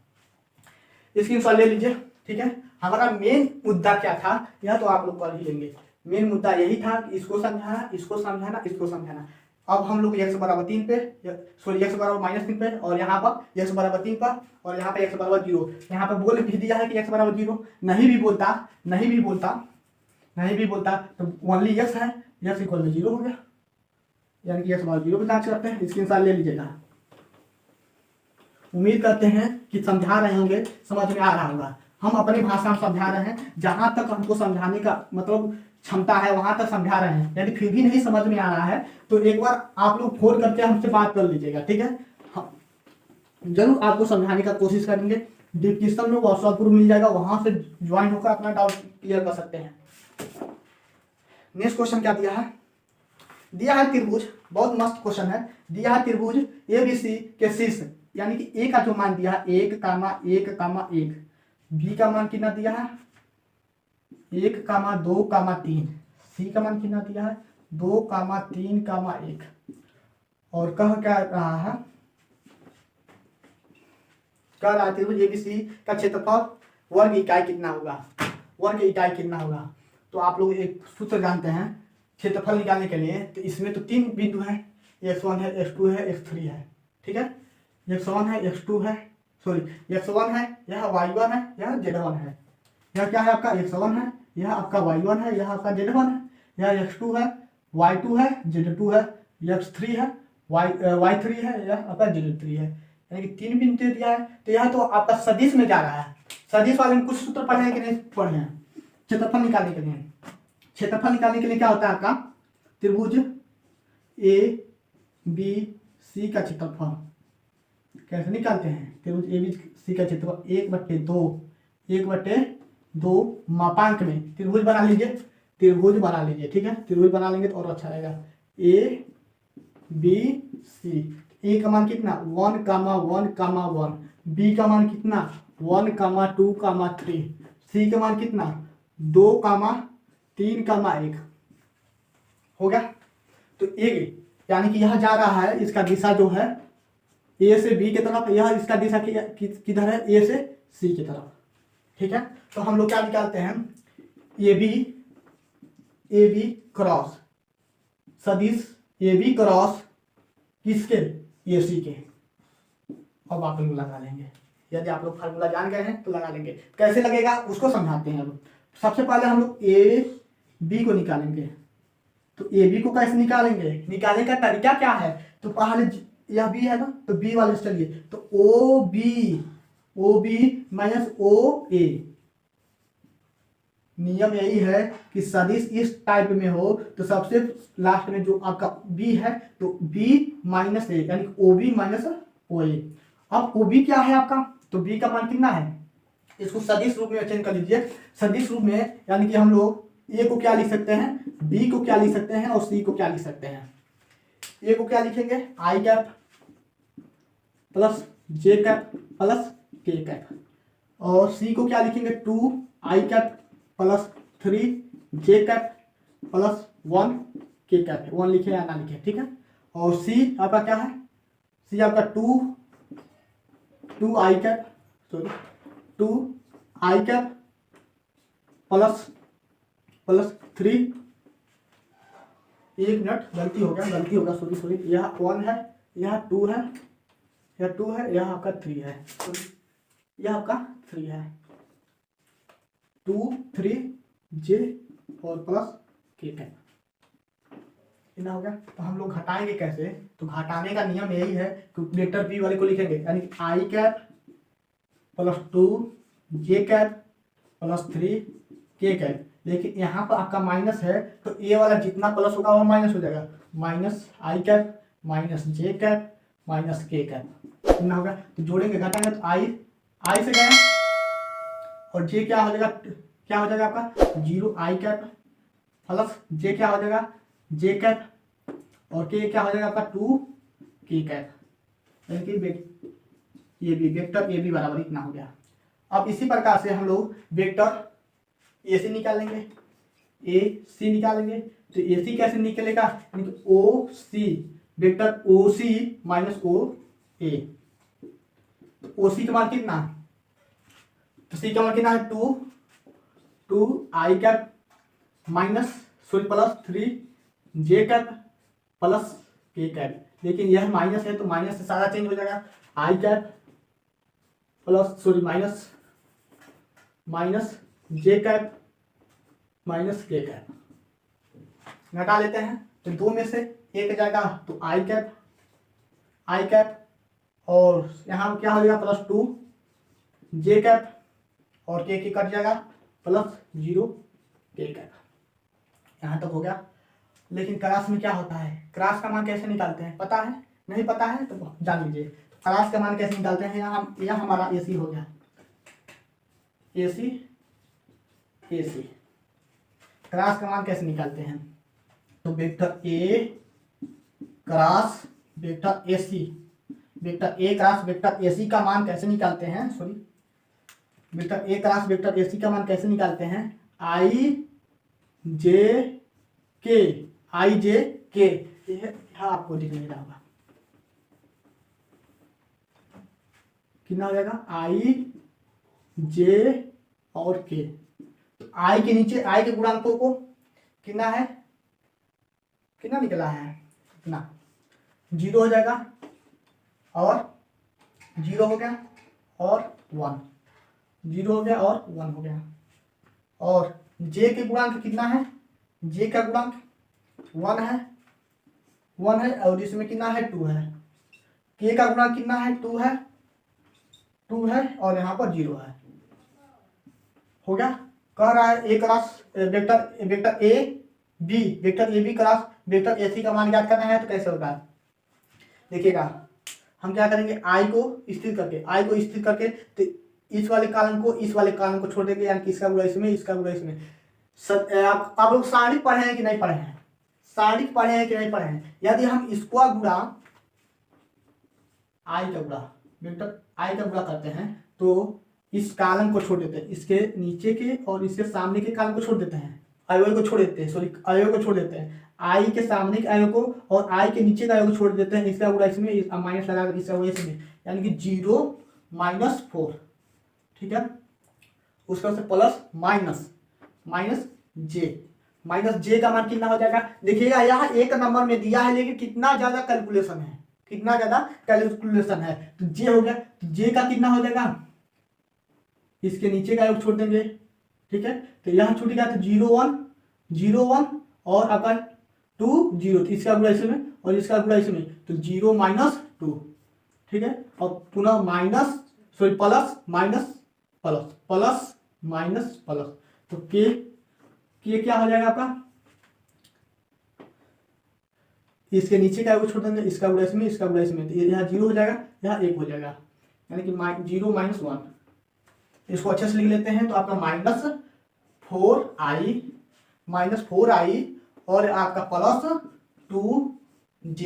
स्क्रीनशॉट ले लीजिए, ठीक है। हमारा मेन मुद्दा क्या था यह तो आप लोग पढ़ ही लेंगे। मेन मुद्दा यही था कि इसको समझाना, इसको समझाना, इसको समझाना। अब हम लोग x बराबर 3 पे, सॉरी x बराबर -3 पे, और यहाँ पर x बराबर 3 पर, और यहाँ पे x बराबर 0। यहाँ पे बोल भी दिया है कि x बराबर 0, नहीं भी बोलता तो ओनली x है, x इक्वल में 0 हो गया, यानी कि x बराबर 0 पे जांच करते हैं। स्क्रीनशॉट ले लीजिएगा। उम्मीद करते हैं कि समझा रहे होंगे, समझ में आ रहा होगा। हम अपनी भाषा में समझा रहे हैं, जहाँ तक हमको समझाने का मतलब क्षमता है वहां तक समझा रहे हैं। यदि फिर भी नहीं समझ में आ रहा है तो एक बार आप लोग फोन करके हमसे बात कर लीजिएगा, ठीक है। हम जरूर आपको समझाने का कोशिश करेंगे। डिस्क्रिप्शन में व्हाट्सएप ग्रुप मिल जाएगा, वहां से ज्वाइन होकर अपना डाउट क्लियर कर सकते हैं। नेक्स्ट क्वेश्चन क्या दिया है त्रिभुज, बहुत मस्त क्वेश्चन है। दिया है त्रिभुज ABC के शीर्ष, यानी कि ए का जो मान दिया है 1,1,1, बी का मान कितना दिया है 1,2,3, सी का मान कितना दिया है 2,3,1, और कह क्या रहा है, कह रहा है त्रिभुज ABC का क्षेत्रफल वर्ग इकाई कितना होगा। तो आप लोग एक सूत्र जानते हैं क्षेत्रफल निकालने के लिए। तो इसमें तो 3 बिंदु हैं, x1 है, x2 है, x3 है, ठीक है। x1 है, x2 है, सॉरी x1 है, यह y1 है, यह z1 है। यह क्या है आपका x1 है, यह आपका y1 है, यह आपका z1 है, यह x2 है, y2 है, z2 है, x3 है, y3 है, यह आपका z3 है। यानी कि 3 बिंदु दिया है। तो यह तो आपका सदिश में जा रहा है। सदिश वाले में कुछ सूत्र पढ़े हैं कि नहीं पढ़े हैं। क्षेत्रफल निकालने के लिए क्या होता है आपका, त्रिभुज ABC का क्षेत्रफल कैसे निकालते हैं। त्रिभुज ABC का क्षेत्रफल 1/2 मापांक में त्रिभुज बना लीजिए, ठीक है। त्रिभुज बना लेंगे तो और अच्छा रहेगा। ABC, ए का मान कितना 1,1,1, बी का मान कितना 1,2,3, सी का मान कितना 2,3,1 हो गया। तो ए यानी कि यह जा रहा है, इसका दिशा जो है ए से बी की तरफ, यह इसका दिशा किधर है, ए से सी की तरफ, ठीक है। तो हम लोग क्या निकालते हैं, ए बी क्रॉस सदिश ए बी क्रॉस किसके, ए सी के। अब आप लोग लगा लेंगे, यदि आप लोग फार्मूला जान गए हैं तो लगा लेंगे। कैसे लगेगा उसको समझाते हैं। अब सबसे पहले हम लोग ए बी को निकालेंगे। तो ए बी को कैसे निकालेंगे, निकालने का तरीका क्या है, तो पहले यह बी है ना, तो बी वाले से चलिए। तो ओ बी माइनस ओ ए, नियम यही है कि सदिश इस टाइप में हो तो सबसे लास्ट में जो आपका बी है तो बी माइनस ए, यानी ओ बी माइनस ओ ए। अब ओ बी क्या है आपका, तो बी का मान कितना है, इसको सदिश रूप में चेंज कर लीजिए। सदिश रूप में यानी कि हम लोग ए को क्या लिख सकते हैं, बी को क्या लिख सकते हैं, और सी को क्या लिख सकते हैं। ए को क्या लिखेंगे आई कैप प्लस जे कैप प्लस के कैप, और सी को क्या लिखेंगे 2 आई कैप प्लस 3 जे कैप प्लस 1 के कैप, 1 लिखे या ना लिखे, ठीक है। और सी आपका क्या है, सी आपका 2 आई कैप, सॉरी 2 आई कैप प्लस 3, एक मिनट गलती होगा सॉरी, यह 1 है, यह 2 है, यह 2 है, यह आपका 3 है, यह आपका 3 है, 2 3 जे और प्लस के कैप, इतना हो गया। तो हम लोग घटाएंगे कैसे, तो घटाने का नियम यही है कि वेक्टर बी वाले को लिखेंगे, यानी आई कैप प्लस 2 जे कैप प्लस 3 के कैप। लेकिन यहाँ पर आपका माइनस है तो ए वाला जितना प्लस होगा वो माइनस हो जाएगा, माइनस आई कैप माइनस जे कैप माइनस के कैप कितना होगा। तो जोड़ेंगे घटाएंगे तो आई से गए और जे क्या हो जाएगा आपका 0 आई कैप प्लस जे क्या हो जाएगा जे कैप और के क्या हो जाएगा आपका 2 के कैप, यानी कि ये भी वेक्टर ए बी बराबर इतना हो गया। अब इसी प्रकार से हम लोग वेक्टर ए सी निकालेंगे, ए सी निकालेंगे तो ए सी कैसे निकलेगा, यानी कि ओ सी वेक्टर ओ सी माइनस ओ ए। ओ सी का मान कितना, तो सी का मान कितना है 2 आई कैप माइनस प्लस 3 जे कैप प्लस के कैप। लेकिन यह माइनस है तो माइनस से सारा चेंज हो जाएगा, आई कैप प्लस माइनस जे कैप माइनस के कैप घटा लेते हैं तो दो में से एक जाएगा तो आई कैप और यहाँ क्या हो जाएगा प्लस 2 जे कैप और के कट जाएगा प्लस 0 के कैप। यहाँ तक हो गया। लेकिन क्रास में क्या होता है, क्रास का मान कैसे निकालते हैं पता है, नहीं पता है तो जान लीजिए। क्रास का मान कैसे निकालते हैं, यहाँ हमारा एसी हो गया, एसी क्रास का मान कैसे निकालते हैं, तो vector A cross vector AC, vector A cross vector AC का मान कैसे निकालते हैं, vector A cross vector AC का मान कैसे निकालते हैं, आई जे के यह आपको दिख नहीं रहा होगा, कितना हो जाएगा आई जे और के। तो आई के नीचे आई के गुणांकों को कितना है, कितना निकला है, कितना 0 हो जाएगा और 0 हो गया और 1, 0 हो गया और 1 हो गया। और जे के गुणांक कितना है, जे का गुणांक 1 है और इसमें कितना है 2 है। के का गुणांक कितना है 2 है और यहाँ पर 0 है। हो गया। कह रहा है A cross vector A B cross vector A C का मान ज्ञात करना है तो कैसे होगा, देखिएगा हम क्या करेंगे, आई को स्थिर करके तो इस वाले कॉलम को छोड़ देंगे, यानी कि इसका गुणा इसमें आप लोग सारणिक पढ़े हैं कि नहीं पढ़े हैं, यदि हम इसको गुणा आई का गुणा करते हैं तो इस कॉलम को छोड़ देते हैं, इसके नीचे के और इसके सामने के कॉलम को छोड़ देते हैं, अवयव को छोड़ देते हैं, आई के सामने के अवयव को और आई के नीचे का अवयव को छोड़ देते हैं, इसका गुणा इसमें माइनस लगा इसका गुणा इसमें, यानी कि 0 - 4, ठीक है। उसका से प्लस माइनस जे का मान कितना हो जाएगा, देखिएगा यहाँ एक नंबर में दिया है लेकिन कितना ज्यादा कैलकुलेशन है, तो जे हो गया, तो जे का कितना हो जाएगा, इसके नीचे का योग छोड़ देंगे, ठीक है। तो यहाँ छूट गया तो 0 1 और अगर 2 0 तो इसका गुणा इसमें और इसका गुणा इसमें, तो 0 - 2, ठीक है। और पुनः प्लस माइनस तो के क्या हो जाएगा आपका, इसके नीचे का छोड़ देंगे, इसका गुणा इसमें तो यहाँ 0 हो जाएगा, यहाँ 1 हो जाएगा, यानी कि 0 - 1। इसको अच्छे से लिख लेते हैं तो आपका -4i और आपका प्लस 2j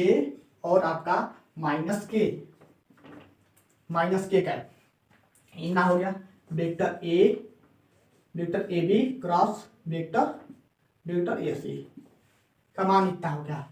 और आपका माइनस के का इतना हो गया। Vector A B cross vector A C का मान इतना हो गया।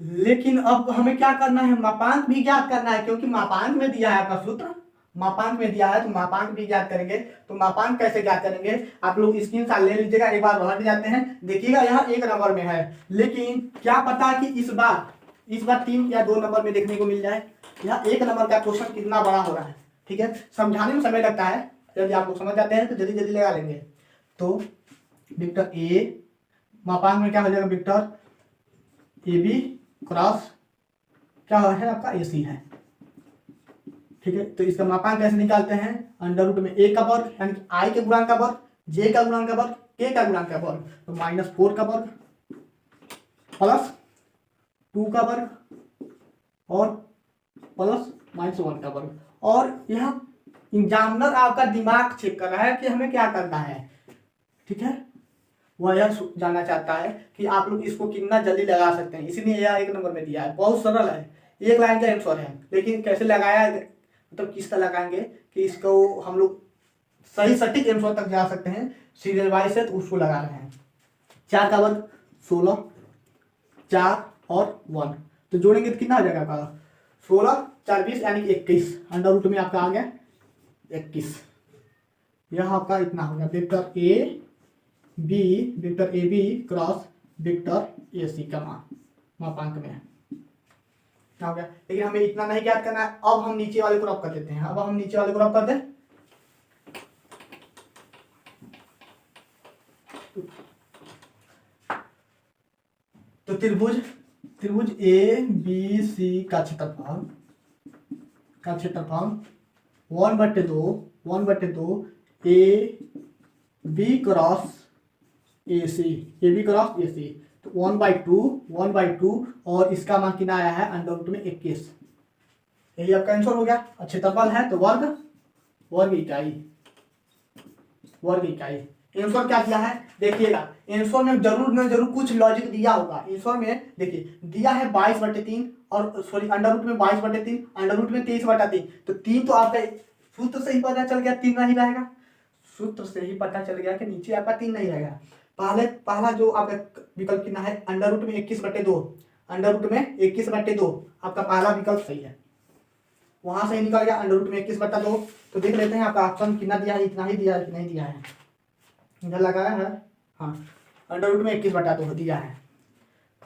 लेकिन अब हमें क्या करना है, मापांक भी ज्ञात करना है, क्योंकि मापांक में दिया है आपका सूत्र, मापांक में दिया है तो मापांक भी ज्ञात करेंगे। तो मापांक कैसे ज्ञात करेंगे, आप लोग स्क्रीनशॉट ले लीजिएगा, एक बार हट जाते हैं, देखिएगा यहाँ 1 नंबर में है, लेकिन क्या पता कि इस बार 3 या 2 नंबर में देखने को मिल जाए। यहाँ 1 नंबर का क्वेश्चन कितना बड़ा हो रहा है, ठीक है। समझाने में समय लगता है, यदि आप लोग समझ जाते हैं तो जल्दी लगा लेंगे। तो वेक्टर ए मापांक में क्या हो जाएगा, वेक्टर ए बी क्रॉस क्या है आपका ए सी है, ठीक है। तो इसका मापांक कैसे निकालते हैं, अंडर रूट में ए का वर्ग यानी कि आई के गुणांक का वर्ग जे का गुणांक का वर्ग, के का गुणांक का वर्ग, तो -4 का वर्ग प्लस 2 का वर्ग और प्लस -1 का वर्ग। और यह एग्जामिनर आपका दिमाग चेक कर रहा है कि हमें क्या करना है, ठीक है। वह यह जानना चाहता है कि आप लोग इसको कितना जल्दी लगा सकते हैं, इसीलिए यह 1 नंबर में दिया है। बहुत सरल है, एक लाइन का आंसर है, लेकिन कैसे लगाया, मतलब किस तरह लगाएंगे कि इसको हम लोग सही सटीक आंसर तक जा सकते हैं सीरियल वाइज से, तो उसको लगा रहे हैं। 4 का वर्ग 16, 4 और 1, तो जोड़ेंगे तो कितना आ जाएगा आपका 16 4 20 यानी कि 21, अंडर रूट में आपका आ गया 21। यह आपका इतना हो गया vector A B cross vector A C का मापांक में है, क्या हो गया। लेकिन हमें इतना नहीं ज्ञात करना है, अब हम नीचे वाले को रब कर देते हैं। अब हम नीचे वाले को रब कर दें, तो त्रिभुज ए बी सी का क्षेत्रफल 1/2 ए बी क्रॉस ए सी, तो 1/2 और इसका मान कितना आया है अंडर रूट में 21। यही आपका आंसर हो गया। क्षेत्रफल है तो वर्ग इकाई। आंसर क्या दिया है देखिएगा, आंसर में जरूर कुछ लॉजिक दिया होगा। आंसर में देखिए दिया है 22/3 और सॉरी अंडर रूट में 22/3, अंडर रूट में 23/3, तो 3 तो आपका सूत्र से ही पता चल गया 3 नहीं रहेगा, सूत्र से ही पता चल गया कि नीचे आपका 3 नहीं रहेगा। पहला जो आपका विकल्प कितना है अंडर रूट में 21/2, अंडर रूट में 21/2 आपका पहला विकल्प सही है, वहां से ही निकल गया अंडर रूट में 21/2। तो देख लेते हैं आपका ऑप्शन कितना दिया है, इतना ही दिया है कि नहीं दिया है, इधर लगाया है, हाँ अंडर रूट में 21/2 दिया है।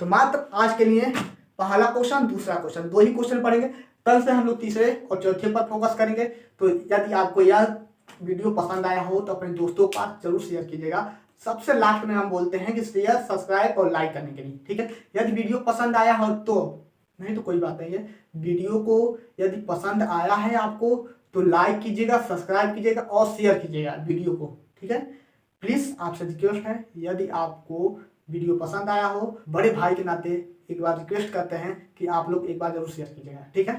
तो मात्र आज के लिए पहला क्वेश्चन दूसरा क्वेश्चन 2 ही क्वेश्चन पढ़ेंगे, कल से हम लोग तीसरे और चौथे पर फोकस करेंगे। तो यदि आपको यह वीडियो पसंद आया हो तो अपने दोस्तों के पास जरूर शेयर कीजिएगा। सबसे लास्ट में हम बोलते हैं कि शेयर सब्सक्राइब और लाइक करने के लिए, ठीक है। यदि वीडियो पसंद आया हो तो, नहीं तो कोई बात नहीं है, वीडियो को यदि पसंद आया है आपको तो लाइक कीजिएगा, सब्सक्राइब कीजिएगा और शेयर कीजिएगा वीडियो को, ठीक है। प्लीज आपसे रिक्वेस्ट है, यदि आपको वीडियो पसंद आया हो, बड़े भाई के नाते एक बार रिक्वेस्ट करते हैं कि आप लोग एक बार जरूर शेयर कीजिएगा, ठीक है।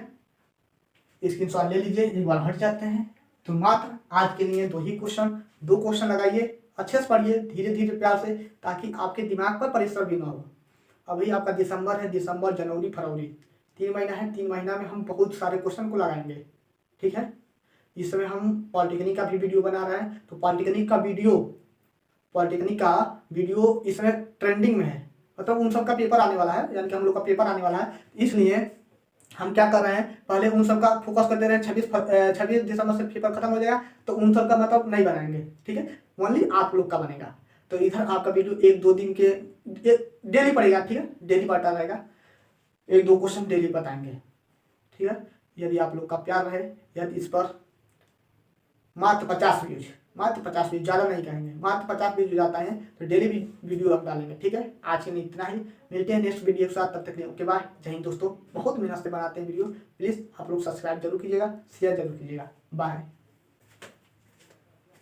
स्क्रीनशॉट ले लीजिए, एक बार हट जाते हैं। तो मात्र आज के लिए 2 ही क्वेश्चन, 2 क्वेश्चन लगाइए, अच्छे से पढ़िए धीरे धीरे प्यार से, ताकि आपके दिमाग पर प्रेशर भी ना हो। अभी आपका दिसंबर है, दिसंबर जनवरी फरवरी 3 महीना है, 3 महीना में हम बहुत सारे क्वेश्चन को लगाएंगे, ठीक है। इस समय हम पॉलिटेक्निक का भी वीडियो बना रहे हैं, तो पॉलिटेक्निक का वीडियो इस समय ट्रेंडिंग में है, मतलब उन सब का पेपर आने वाला है, यानी कि हम लोग का पेपर आने वाला है, इसलिए हम क्या कर रहे हैं पहले उन सब का फोकस करते रहे। 26 दिसंबर से पेपर खत्म हो जाएगा तो उन सब का मतलब नहीं बनाएंगे, ठीक है, ओनली आप लोग का बनेगा। तो इधर आपका वीडियो 1-2 दिन के डेली पड़ेगा, ठीक है, डेली पढ़ता रहेगा, 1-2 क्वेश्चन डेली बताएंगे, ठीक है। यदि आप लोग का प्यार रहे, यदि इस पर मात्र 50 व्यूज, ज़्यादा नहीं कहेंगे, मात्र 50 व्यूज जाता है तो डेली भी वीडियो हम डालेंगे, ठीक है। आज के लिए इतना ही, मिलते हैं नेक्स्ट वीडियो के साथ, तब तक के लिए ओके बाय, जय हिंद दोस्तों। बहुत मेहनत से बनाते हैं वीडियो, प्लीज़ आप लोग सब्सक्राइब जरूर कीजिएगा, शेयर जरूर कीजिएगा, बाय।